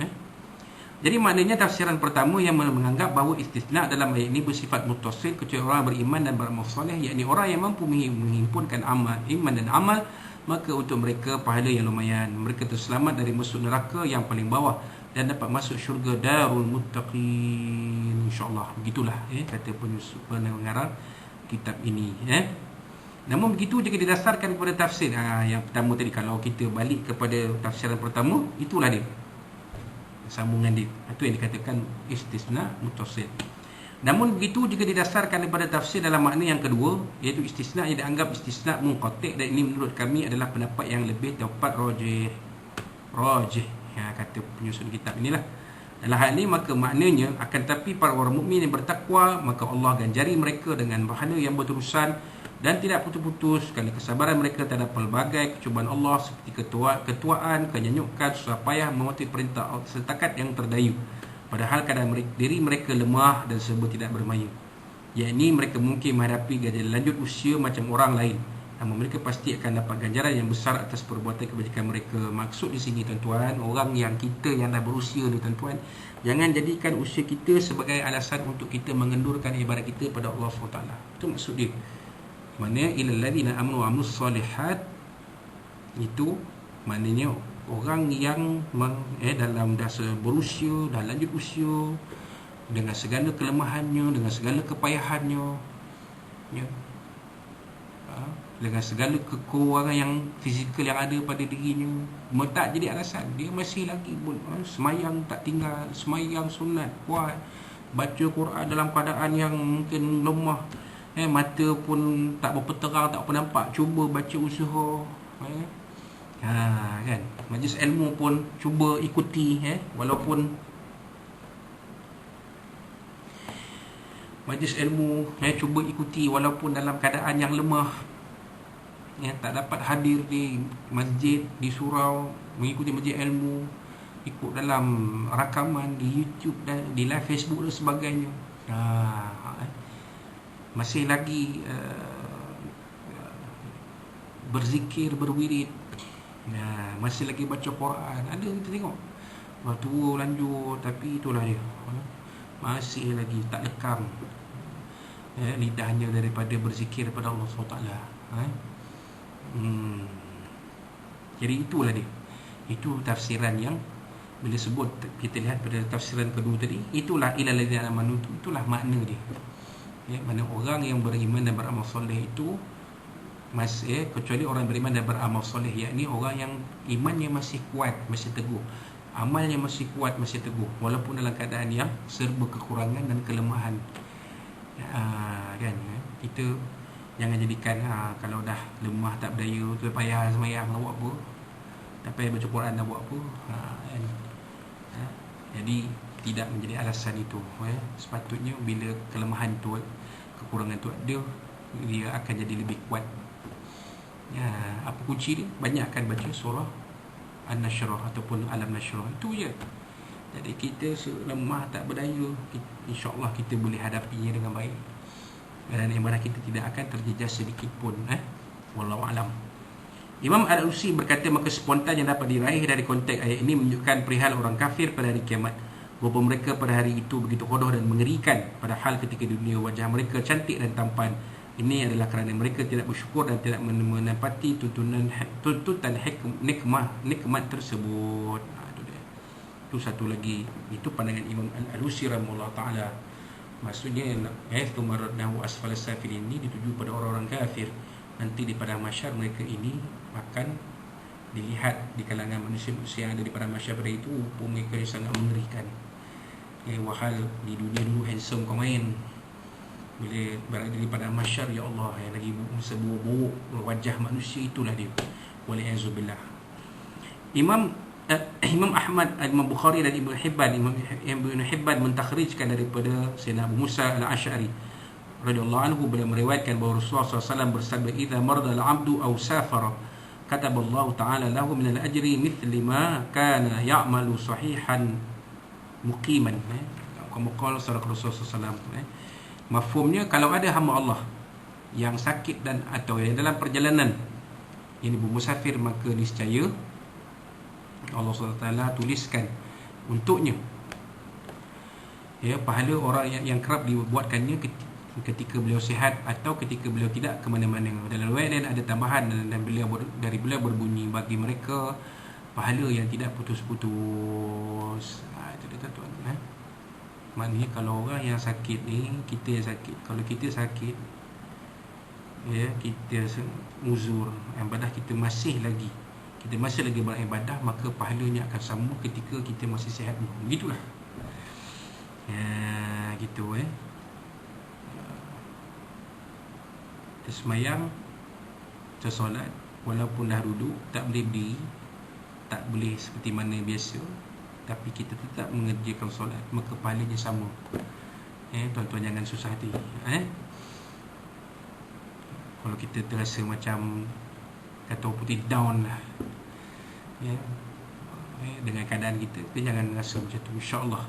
Jadi maknanya tafsiran pertama yang menganggap bahawa istisna dalam ayat ini bersifat muttasil kecuali orang beriman dan beramal soleh, yakni orang yang mampu menghimpunkan amal, iman dan amal, maka untuk mereka pahala yang lumayan. Mereka terselamat dari masuk neraka yang paling bawah dan dapat masuk syurga darul muttaqin, insya-Allah. Begitulah kata pengarang kitab ini. Namun begitu jika didasarkan kepada tafsir yang pertama tadi, kalau kita balik kepada tafsiran pertama, itulah dia sambungan dia. Itu yang dikatakan istisna muttasil. Namun begitu jika didasarkan daripada tafsir dalam makna yang kedua, iaitu istisna yang dianggap istisna munqati', dan ini menurut kami adalah pendapat yang lebih tepat, rajih, kata penyusun kitab inilah. Dalam hal ini maka maknanya, akan tetapi para orang mukmin yang bertakwa, maka Allah ganjari mereka dengan pahala yang berterusan dan tidak putus-putus kerana kesabaran mereka terhadap pelbagai kecubaan Allah, seperti ketuaan, kenyanyukan, susah payah mematuhi perintah setakat yang terdayu, padahal keadaan diri mereka lemah dan serba tidak bermaya. Yakni mereka mungkin menghadapi ganjaran lanjut usia macam orang lain, namun mereka pasti akan dapat ganjaran yang besar atas perbuatan kebajikan mereka. Maksud di sini tuan-tuan, orang yang kita yang dah berusia ni tuan-tuan, jangan jadikan usia kita sebagai alasan untuk kita mengendurkan ibadat kita pada Allah SWT. Itu maksud dia. Maknanya ilal ladzina amanu wa amilus solihat, itu maknanya orang yang dalam dah berusia, dah lanjut usia, dengan segala kelemahannya, dengan segala kepayahannya, dengan segala kekurangan yang fizikal yang ada pada dirinya, tak jadi alasan. Dia masih lagi semayang tak tinggal, semayang sunat kuat, baca Quran dalam keadaan yang mungkin lemah, mata pun tak berapa terang, tak apa nampak, cuba baca usaha, kan, majlis ilmu pun cuba ikuti, walaupun majlis ilmu, cuba ikuti walaupun dalam keadaan yang lemah, tak dapat hadir di masjid, di surau, mengikuti majlis ilmu, ikut dalam rakaman di YouTube dan di live Facebook dan sebagainya. Masih lagi berzikir, berwirid, masih lagi baca Quran. Ada kita tengok tua lanjut, tapi itulah dia, masih lagi tak lekang lidahnya daripada berzikir kepada Allah SWT. Jadi itulah dia. Itu tafsiran yang bila sebut, kita lihat pada tafsiran kedua tadi, itulah ilal ladzina amanu, itulah makna dia. Mana orang yang beriman dan beramal soleh itu kecuali orang beriman dan beramal soleh, yakni orang yang imannya masih kuat, masih teguh, amalnya masih kuat, masih teguh, walaupun dalam keadaan yang serba kekurangan dan kelemahan. Kan, kita jangan jadikan kalau dah lemah tak berdaya tu payah sembahyang nak buat apa, tak payah baca Quran nak buat apa, kan? Jadi tidak menjadi alasan itu. Sepatutnya bila kelemahan tu, kekurangan tu ada, dia akan jadi lebih kuat. Apa kunci dia? Banyakkan baca surah An-Nashrah ataupun Alam-Nashrah, itu je. Jadi kita lemah tak berdaya, insya-Allah kita boleh hadapinya dengan baik, dan ibadah kita tidak akan terjejas sedikit pun. Wallahu alam. Imam Al-Alusi berkata, maka spontan yang dapat diraih dari konteks ayat ini menunjukkan perihal orang kafir pada hari kiamat, bahawa mereka pada hari itu begitu kodoh dan mengerikan, padahal ketika dunia wajah mereka cantik dan tampan. Ini adalah kerana mereka tidak bersyukur dan tidak menepati tuntutan nikmat tersebut. Itu satu lagi, itu pandangan Imam Al-Alusi rahimahullah ta'ala. Maksudnya tumaradnahu asfala safilin ini dituju pada orang-orang kafir. Nanti di padang mahsyar mereka ini akan dilihat di kalangan manusia-manusia yang ada di padang mahsyar pada itu, mereka yang sangat mengerikan. Wahal di dunia dulu handsome kau main, bila berada di padang mahsyar, ya Allah, yang lagi seburuk wajah manusia, itulah dia. Wali'azubillah. Imam Ahmad, Imam Bukhari dan Ibn Hibban mentakhrijkan daripada Sayyidina Abu Musa Al-Asy'ari radhiyallahu anhu, beliau meriwayatkan bahawa Rasulullah SAW bersabda, idza marda al-'abdu aw safara kataballahu ta'ala lahu min al-ajri mithli ma kana ya'malu sahihan muqiman. Kamu qala Rasulullah SAW. Mafhumnya, kalau ada hamba Allah yang sakit dan atau yang dalam perjalanan, ini bermusafir, maka niscaya Allah SWT tuliskan untuknya pahala orang yang kerap dibuatkannya ketika beliau sihat atau ketika beliau tidak ke mana-mana. Dalam riwayat lain ada tambahan, dan beliau berbunyi, bagi mereka pahala yang tidak putus-putus. Itu dia tuan-tuan. Maknanya kalau orang yang sakit ni, kita yang sakit, kalau kita sakit, kita uzur, ibadah kita masih lagi beribadah, maka pahalanya akan sama ketika kita masih sihat. Begitulah. Gitu. Kita semayang, kita solat, walaupun dah duduk, tak boleh berdiri, tak boleh seperti mana biasa, tapi kita tetap mengerjakan solat, maka pahalanya sama. Tuan-tuan jangan susah hati. Kalau kita terasa macam kata putih down lah, dengan keadaan kita jangan rasa macam tu. InsyaAllah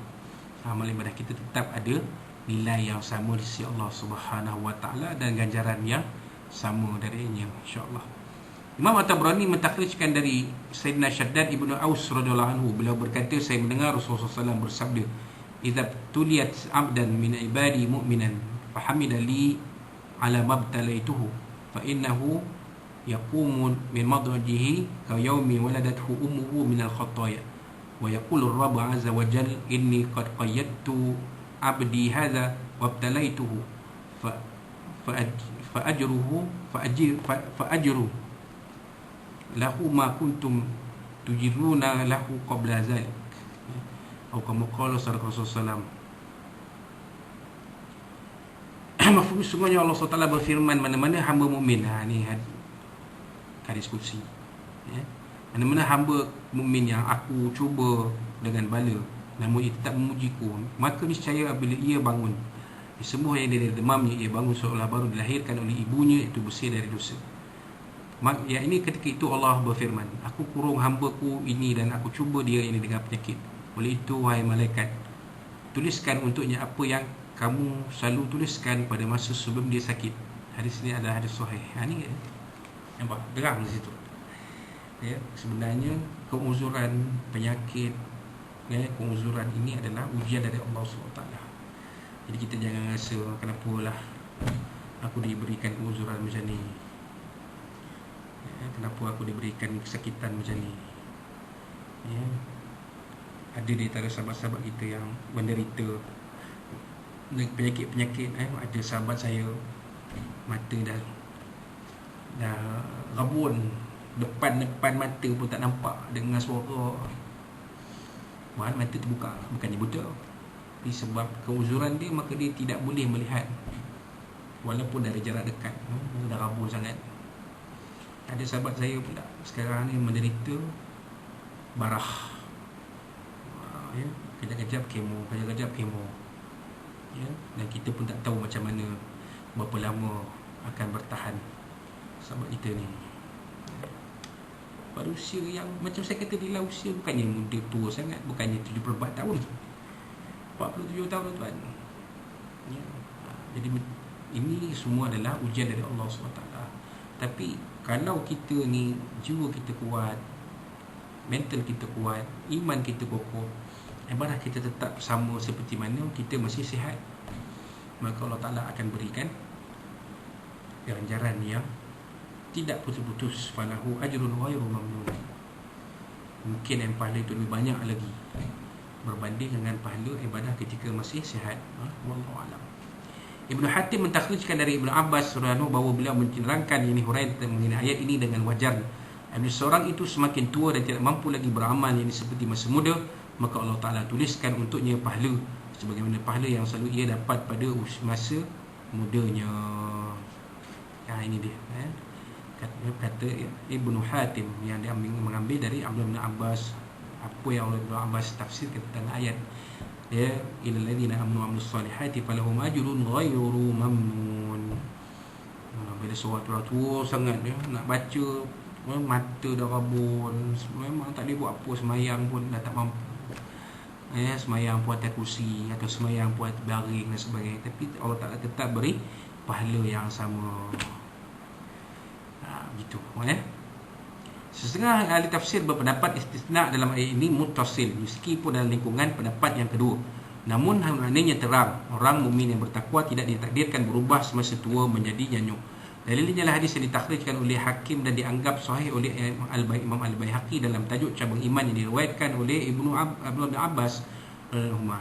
amal ibadah kita tetap ada nilai yang sama di sisi Allah Subhanahu wa ta'ala, dan ganjaran yang sama darinya, insyaAllah. Imam At-Tabrani mentakhrijkan dari Sayyidina Syaddad ibnu Aus radhiyallahu anhu, beliau berkata, saya mendengar Rasulullah SAW bersabda, idza tuliyat 'abdan min ibadi mu'minan fahamida li ala mabtalaituhu fa innahu yaqumu min madjihi ka yaumi waladathu ummuhu min al-khataya wa yaqulu ar-rabb 'azza wa jalla inni qad qayyadtu 'abdi hadha wabtalaituhu fa ajruhu lahu ma kuntum tujiruna lahu qabla zalik, atau kama qala Rasulullah SAW. Mafhum, sungguhnya Allah SWT berfirman, mana-mana hamba mukmin, ni hadis kursi, mana-mana hamba mukmin yang aku cuba dengan bala namun ia tetap memujiku, maka niscaya bila ia bangun Semua yang dia demamnya, ia bangun seolah baru dilahirkan oleh ibunya, itu bersih dari dosa. Yang ini ketika itu Allah berfirman, aku kurung hamba-Ku ini dan aku cuba dia ini dengan penyakit. Oleh itu, wahai malaikat, tuliskan untuknya apa yang kamu selalu tuliskan pada masa sebelum dia sakit. Hadis ini adalah hadis sahih. Ini nampak terang di situ. Ya, sebenarnya keuzuran penyakit, ya, keuzuran ini adalah ujian dari Allah SWT. Jadi kita jangan rasa kenapalah aku diberikan keuzuran macam ni, ya, kenapa aku diberikan kesakitan macam ni, ya. Ada di antara sahabat-sahabat kita yang menderita penyakit-penyakit. Ada sahabat saya mata dah rabun, depan mata pun tak nampak, dengar suara mahal mata terbuka, bukannya buta. Tapi sebab keuzuran dia, maka dia tidak boleh melihat walaupun dari jarak dekat. Dah rabun sangat. Ada sahabat saya pula sekarang ni menderita barah, ya, kejap-kejap kemo, ya. Dan kita pun tak tahu macam mana, berapa lama akan bertahan sahabat kita ni. Pada usia yang macam saya kata, dia usia bukannya muda tua sangat, bukannya 74 tahun, 47 tahun tuan, ya. Jadi ini semua adalah ujian dari Allah SWT. Tapi kalau kita ni jiwa kita kuat, mental kita kuat, iman kita kokoh, ibadah kita tetap sama seperti mana kita masih sihat, maka Allah Ta'ala akan berikan ganjaran yang tidak putus-putus. Falahu ajrun ghairu mamnun. Mungkin yang pahala itu lebih banyak lagi berbanding dengan pahala ibadah ketika masih sihat. Wallahu a'lam. Ibnu Hatim mentakhrijkan dari Ibnu Abbas radhiyallahu bahawa beliau menerangkan ini Hurairah mengenai ayat ini dengan wajar. Apabila seorang itu semakin tua dan tidak mampu lagi beramal yang seperti masa muda, maka Allah Ta'ala tuliskan untuknya pahala sebagaimana pahala yang selalu ia dapat pada masa mudanya. Ini dia, kata Ibnu Hatim yang dia mengambil dari Abdullah bin Abbas. Apa yang Ibnu Abbas tafsirkan tentang ayat, ya, illal ladzina amanu wa amilus solihati falahum ajrun ghairu mamnun. Bila seorang tua sangat dia nak baca, mata dah rabun, memang tak boleh buat apa, semayang pun dah tak mampu, semayang pun atas kursi atau semayang pun atas baring dan sebagainya. Tapi Allah Ta'ala tetap beri pahala yang sama. Gitu, ya. Setengah ahli tafsir berpendapat istisna dalam ayat ini muttasil, meskipun dalam lingkungan pendapat yang kedua. Namun maknanya terang, orang mukmin yang bertakwa tidak ditakdirkan berubah semasa tua menjadi nyanyuk. Dalilnya lah hadis yang ditakhrijkan oleh Hakim dan dianggap sahih oleh Imam Al-Baihaqi dalam tajuk cabang iman yang diriwayatkan oleh Abdullah bin Abbas.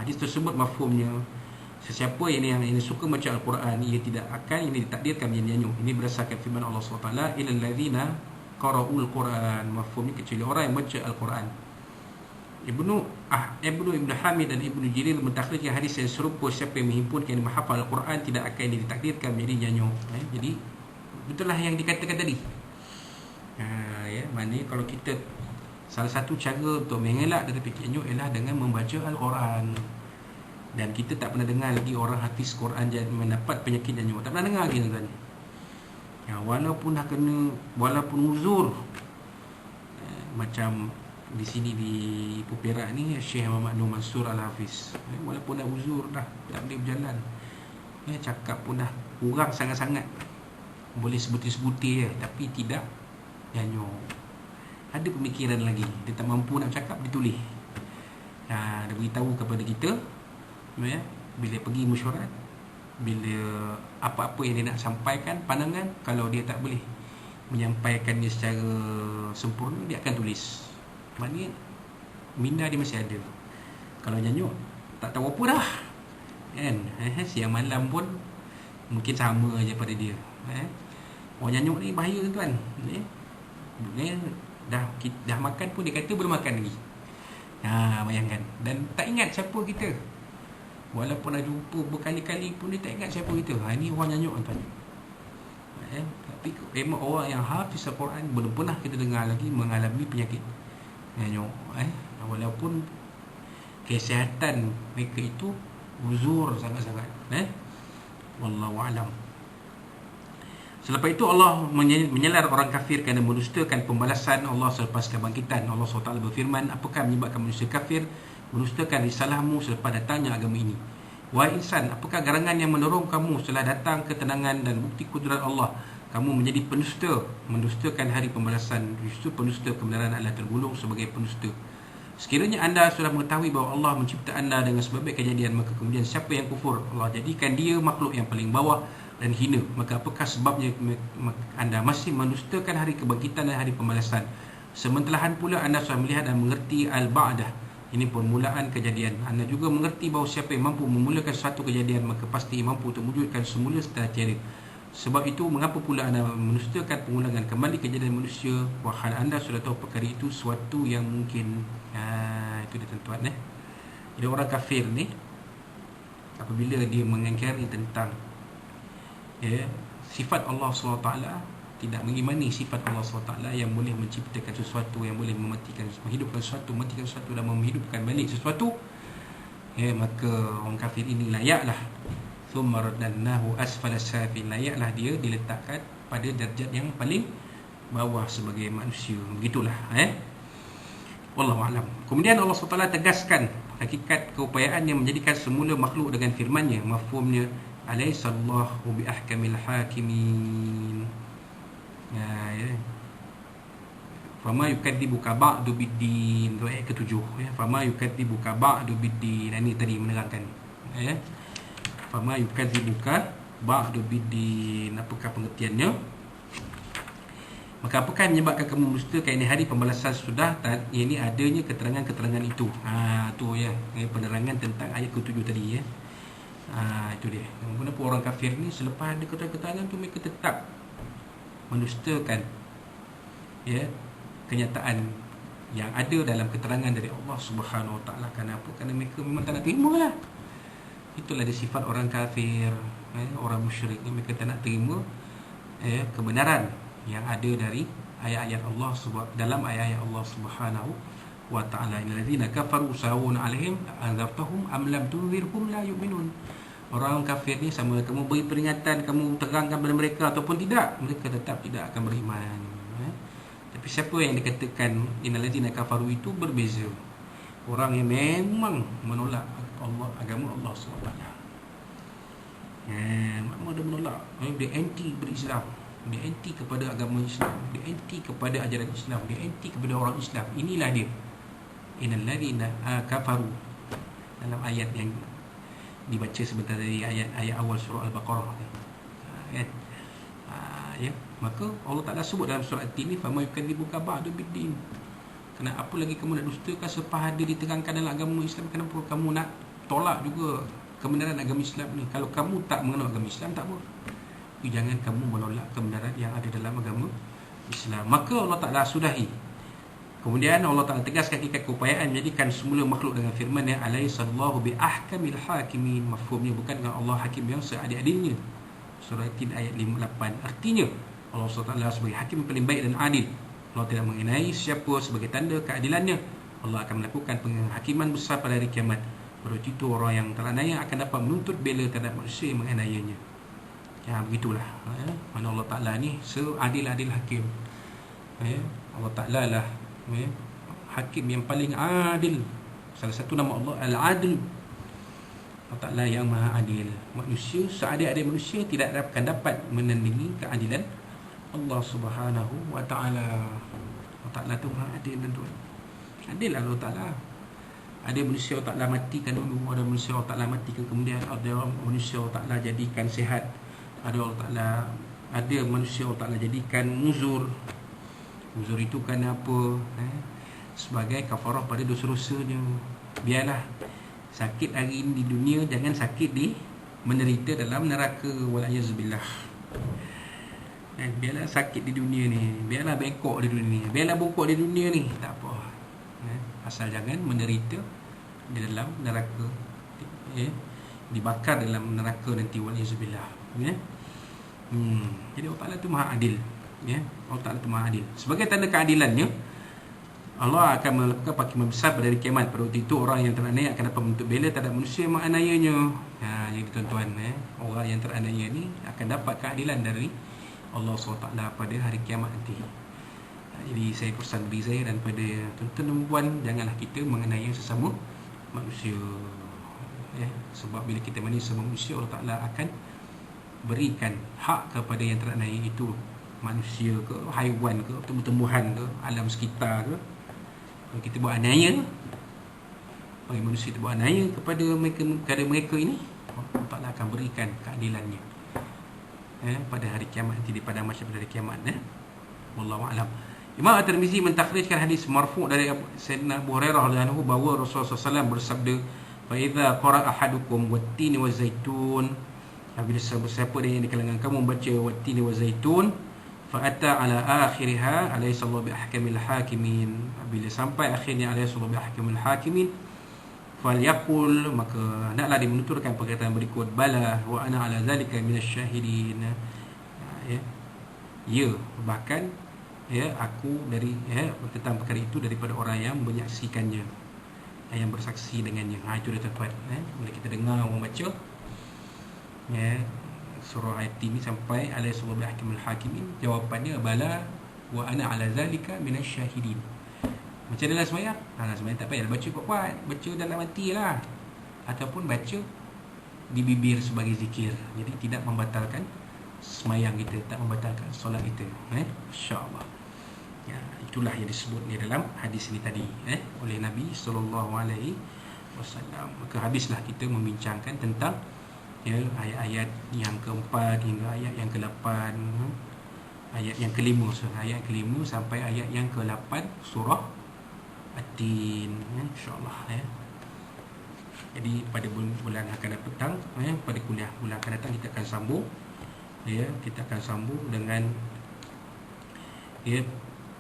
Hadis tersebut mafhumnya, sesiapa yang suka baca Al-Quran, ia tidak akan ini ditakdirkan menjadi nyanyuk. Ini berdasarkan firman Allah SWT, ilal ladzina qara'ul Quran, mafhumnya kecuali orang yang baca Al-Quran. Ibnu Hamid dan Ibnu Jirir mentakhrijkan hadis yang serupa, siapa yang menghimpunkan dan menghafal Al-Quran tidak akan ditakdirkan menjadi nyanyuk. Jadi betul lah yang dikatakan tadi. Ya, maknanya kalau kita, salah satu cara untuk mengelak dari penyakit nyanyuk ialah dengan membaca Al-Quran. Dan kita tak pernah dengar lagi orang hafiz Quran jadi mendapat penyakit nyanyuk. Tak pernah dengar lagi tuan. Ya, walaupun dah kena, walaupun uzur, macam di sini di Perak ni Syekh Muhammad Nur Mansur Al-Hafiz, walaupun dah uzur, dah tak boleh berjalan, cakap pun dah kurang sangat-sangat, boleh sebutir-sebutir tapi tidak nyanyuk. Ada pemikiran lagi, dia tak mampu nak cakap, dia tulis. Dia beritahu kepada kita, ya, bila pergi mesyuarat, bila apa-apa yang dia nak sampaikan pandangan, kalau dia tak boleh menyampaikannya secara sempurna, dia akan tulis. Maknanya minda dia masih ada. Kalau nyanyuk tak tahu apa dah, kan? Siang malam pun mungkin sama aja pada dia. Orang nyanyuk ni bahaya tuan. Dah makan pun dia kata belum makan lagi. Bayangkan. Dan tak ingat siapa kita. Walaupun dah jumpa berkali-kali pun dia tak ingat siapa kita. Ini orang nyanyuk tuan. Tapi memang orang yang hafiz Al-Quran belum pernah kita dengar lagi mengalami penyakit nyanyuk. Walaupun kesihatan mereka itu uzur sangat-sangat. Wallahu a'lam. Selepas itu Allah menyelar orang kafir kerana mendustakan pembalasan Allah selepas kebangkitan. Allah SWT berfirman, apakah menyebabkan manusia kafir mendustakan risalahmu selepas datangnya agama ini? Wahai insan, apakah garangan yang mendorong kamu setelah datang ketenangan dan bukti kudrat Allah, kamu menjadi pendusta, mendustakan hari pembalasan? Justru pendusta kebenaran adalah tergolong sebagai pendusta. Sekiranya anda sudah mengetahui bahawa Allah mencipta anda dengan sebab kejadian, maka kemudian siapa yang kufur, Allah jadikan dia makhluk yang paling bawah dan hina, maka apakah sebabnya anda masih mendustakan hari kebangkitan dan hari pembalasan? Sementelahan pula anda sudah melihat dan mengerti al-ba'dah, ini permulaan kejadian. Anda juga mengerti bahawa siapa yang mampu memulakan satu kejadian, maka pasti mampu untuk mewujudkan semula setelah tiada. Sebab itu, mengapa pula anda mendustakan pengulangan kembali kejadian manusia, wahal anda sudah tahu perkara itu suatu yang mungkin. Itu dia tuan-tuan. Jadi orang kafir ni, apabila dia mengingkari tentang sifat Allah SWT, tidak mengimani sifat Allah SWT yang boleh menciptakan sesuatu, yang boleh mematikan, menghidupkan sesuatu, mematikan sesuatu dan menghidupkan balik sesuatu, maka orang kafir ini layaklah thumma radadnahu asfala safin, layaklah dia diletakkan pada darjat yang paling bawah sebagai manusia. Begitulah. Wallahu a'lam. Kemudian Allah SWT tegaskan hakikat keupayaan yang menjadikan semula makhluk dengan firman-Nya. Mafhumnya, alaihissallahu bi ahkamil hakimin. Fama yukadzibuka ba'du biddin. Ayat ke-7. Fama yukadzibuka ba'du biddin. Ini tadi menerangkan. Fama yukadzibuka ba'du biddin. Apakah pengertiannya? Maka apakah yang menyebabkan kamu mendustakan ini hari pembalasan sudah, ini adanya keterangan-keterangan itu. Tu penerangan tentang ayat ke-7 tadi. Itu dia. Kenapa orang kafir ni selepas ada keterangan tu mereka tetap mendustakan kenyataan yang ada dalam keterangan dari Allah Subhanahu Wa Taala. Kenapa? Kerana mereka memang tak nak terima lah. Itulah dia sifat orang kafir, orang musyrik ni, mereka tak nak terima kebenaran yang ada dari ayat-ayat Allah dalam ayat-ayat Allah Subhanahu wa Ta'ala. Innallazina kafaru sawun 'alaihim anzartahum am lam tunzirhum la yu'minun. Orang kafir ni sama kamu beri peringatan, kamu terangkan kepada mereka ataupun tidak, mereka tetap tidak akan beriman. Tapi siapa yang dikatakan innallazina kafaru itu berbeza. Orang yang memang menolak Allah, agama Allah SWT. Memang dia menolak, dia anti berislam, dia anti kepada agama Islam, dia anti kepada ajaran Islam, dia anti kepada orang Islam. Inilah dia innalladzina kafaru dalam ayat yang dibaca sebentar dari ayat awal surah Al-Baqarah kan. Maka Allah Ta'ala sebut dalam surah At-Tin ni, fama yukadzibuka ba'du biddin. Kenapa apa lagi kamu nak dustakan selepas ada diterangkan dalam agama Islam? Kenapa kamu nak tolak juga kebenaran agama Islam ni? Kalau kamu tak mengenal agama Islam, tak apa, jangan kamu menolak kebenaran yang ada dalam agama Islam. Maka Allah Ta'ala sudahi. Kemudian Allah Ta'ala tegaskan hakikat keupayaan menjadikan semula makhluk dengan firman yang alaihissallahu bi ahkamil hakimin. Mafhumnya bukan dengan Allah hakim yang seadil-adilnya. Surah At-Tin ayat 58. Artinya Allah SWT sebagai hakim paling baik dan adil. Allah tidak mengenai siapa sebagai tanda keadilannya. Allah akan melakukan penghakiman besar pada hari kiamat. Berarti itu orang yang telanaya akan dapat menuntut bela terhadap manusia yang menganiayanya. Begitulah. Mana Allah Ta'ala ni seadil-adil hakim. Allah Ta'ala lah hakim yang paling adil. Salah satu nama Allah Al-Adil. Allah Ta'ala yang maha adil. Manusia, seadil-adil manusia tidak akan dapat menandingi keadilan Allah Subhanahu wa Ta'ala. Allah Ta'ala tu maha adil dan tuan. Adil lah Allah Ta'ala. Ada manusia Allah Ta'ala matikan dulu, ada manusia Allah Ta'ala matikan kemudian, ada manusia Allah Ta'ala jadikan sihat, ada Allah Ta'ala, ada manusia Allah Ta'ala jadikan muzur. Muzur itu kerana apa? Sebagai kafarah pada dosa-dosa dia. Biarlah sakit hari ini di dunia, jangan sakit di menderita dalam neraka. Walayazubillah. Biarlah sakit di dunia ni, biarlah bengkok di dunia ni, biarlah bongkok di dunia ni, tak apa. Asal jangan menderita di dalam neraka, dibakar dalam neraka nanti. Walayazubillah. Jadi Allah Ta'ala tu maha adil. Allah Ta'ala tu maha adil. Sebagai tanda keadilannya, Allah akan melakukan penghakiman besar pada hari kiamat. Pada waktu itu orang yang teraniaya akan dapat menuntut bela terhadap manusia yang menganiayanya. Jadi tuan-tuan, orang yang teraniaya ni akan dapat keadilan dari Allah SWT pada hari kiamat nanti. Jadi saya pesan diri saya dan pada tuan-tuan dan puan, janganlah kita menganiaya sesama manusia. Sebab bila kita menganiaya sesama manusia, Allah Ta'ala akan berikan hak kepada yang teraniaya itu, manusia ke, haiwan ke, tumbuh-tumbuhan ke, alam sekitar ke. Kalau kita buat aniaya, bagi manusia itu buat aniaya kepada mereka ini, Allah Ta'ala akan berikan keadilannya pada hari kiamat nanti, di padang mahsyar pada hari kiamat. Wallahu a'lam. Imam At-Tirmizi mentakhrijkan hadis marfu' dari Sayyidina Abu Hurairah radhiyallahu anhu bahawa Rasulullah SAW bersabda, "Fa idza qara'a ahadukum wat-tini waz-zaitun," bila siapa dia yang di kalangan kamu membaca wat-tini waz-zaitun, fa ata ala akhiriha alaysa Allah bi ahkamil hakimin, bila sampai akhirnya alaysa Allah bi ahkamil hakimin, falyaqul, maka hendaklah dia menuturkan perkataan berikut, bala wa ana ala zalika minasyahidin, bahkan aku dari tentang perkara itu daripada orang yang menyaksikannya, yang bersaksi dengannya. Itu dah tepat. Bila kita dengar orang baca surah ayat ini sampai alaysa Allah bi ahkamil hakimin, jawapannya bala wa ana ala zalika minasyahidin. Macam dalam sembahyang, sembahyang tak payah baca kuat-kuat, baca dalam hati lah, ataupun baca di bibir sebagai zikir. Jadi tidak membatalkan sembahyang kita, tak membatalkan solat kita. Insya-Allah. Itulah yang disebut di dalam hadis ini tadi oleh Nabi sallallahu alaihi wasallam. Maka habislah kita membincangkan tentang ayat-ayat yang keempat hingga ayat yang ke-8, ayat yang kelima, ayat kelima sampai ayat yang ke-8 surah At-Tin, insya-Allah. Jadi pada bulan akan datang, pada kuliah bulan akan datang kita akan sambung, kita akan sambung dengan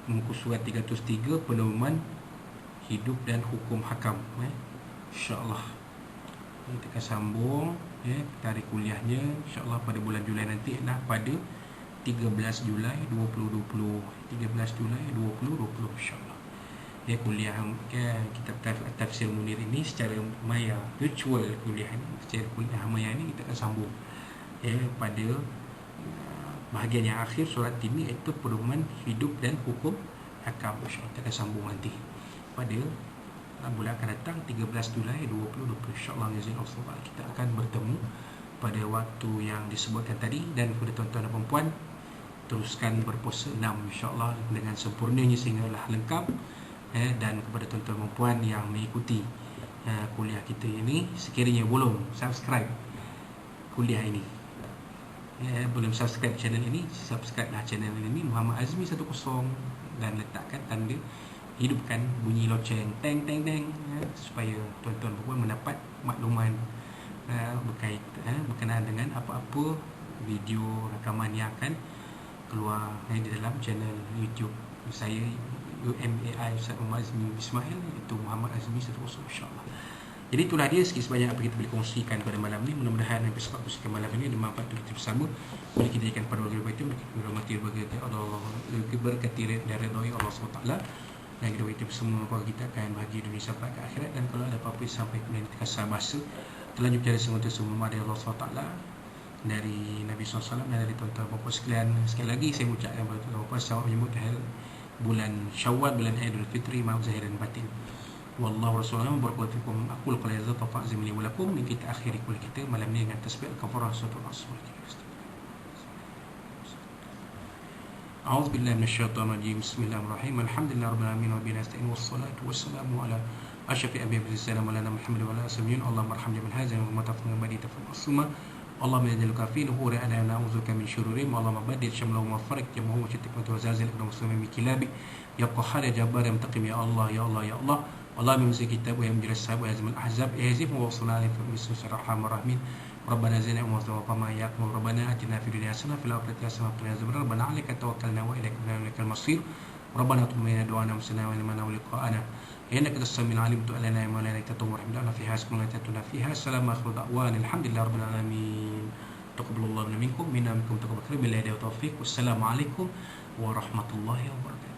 muka surat 303, pedoman hidup dan hukum hakam. InsyaAllah kita akan sambung tarikh kuliahnya insyaAllah pada bulan Julai nanti adalah pada 13 Julai 2020, 13 Julai 2020 insyaAllah. Kuliah kitab Tafsir Munir ini secara maya, virtual kuliah ini, secara kuliah maya ini kita akan sambung pada bahagian yang akhir surat ini, iaitu pedoman hidup dan hukum hakam. InsyaAllah kita akan sambung nanti pada bulan akan datang 13 Julai 2020 insyaAllah. Kita akan bertemu pada waktu yang disebutkan tadi. Dan kepada tuan-tuan dan puan, teruskan berpuasa 6 insyaAllah dengan sempurnanya sehinggalah lengkap. Dan kepada tuan-tuan dan puan yang mengikuti kuliah kita ini, sekiranya belum subscribe kuliah ini, belum subscribe channel ini, subscribelah channel ini Muhammad Azmi 10, dan letakkan tanda, hidupkan bunyi loceng teng teng teng, supaya tuan-tuan dan puan mendapat makluman berkenaan dengan apa-apa video rakaman yang akan keluar di dalam channel YouTube saya, UMAI Ustaz Muhammad Azmi Ismail, itu Muhammad Azmi 10 insyaAllah. Jadi itulah dia sikit sebanyak apa kita boleh kongsikan pada malam ni. Mudah-mudahan episod kongsikan malam ini ada manfaat untuk kita bersama. Boleh kita jadikan pada wakil itu, berhormati berkati Allah, berkati dan redai Allah SWT. Dan kita bersama bahawa kita akan bahagia dunia sampai ke akhirat. Dan kalau ada apa-apa sampai kemudian kita kasar bahasa terlanjut cara semua dari Allah SWT, dari Nabi SAW, dan dari tuan-tuan bapa sekalian. Sekali lagi saya ucapkan kepada tuan-tuan bapa selamat menyambut bulan Syawal, bulan Aidil Fitri, maaf zahir dan batin. Wallahu Rasulullah barakallahu fikum. Aqul qawli hadza wa ta'zim li wa lakum. Kita akhiri kuliah kita malam ni dengan tasbih kafarah suratul Asr. A'udzu billahi minasyaitonir rajim. Bismillahirrahmanirrahim. Alhamdulillahirabbil alamin wa bihi nasta'in wassalatu wassalamu ala asyrafil anbiya'i wal mursalin wa ala Muhammad wa ala alihi. Allahumma arhamna bil hadzal wa matafna badi tafsir as-summa. Allahumma ja'alka fi nuhuri ala na'udzuka min syururi ma Allahumma baddil shamlahu wa farik jama'u wa shatik wa tawazil wa muslimin bi kilabi ya qahhar ya jabbar ya muntaqim ya Allah ya Allah ya Allah. Allah memiliki kitab yang menjelas sahabat Azmul Ahzab yazif wa sallallahu alaihi wa sallam arhamar rahimin. Rabbana zidna wa tawaffa yakum rabbana atina fid dunya hasanah fil akhirati hasanah wa qina adzabannar. Rabbana 'alaika tawakkalna wa ilaikal masir. Rabbana tu'mina du'ana musna wa liman liqa'ana innaka tas-sami'ul 'alim tu'alana ya maulana tatum rahmana fiha asmuna tatuna fiha salamu akhiru da'wana alhamdulillahi rabbil alamin. Taqabbalallahu minkum minna minkum taqabbal billahi wa taufiq. Wassalamu alaikum warahmatullahi wabarakatuh.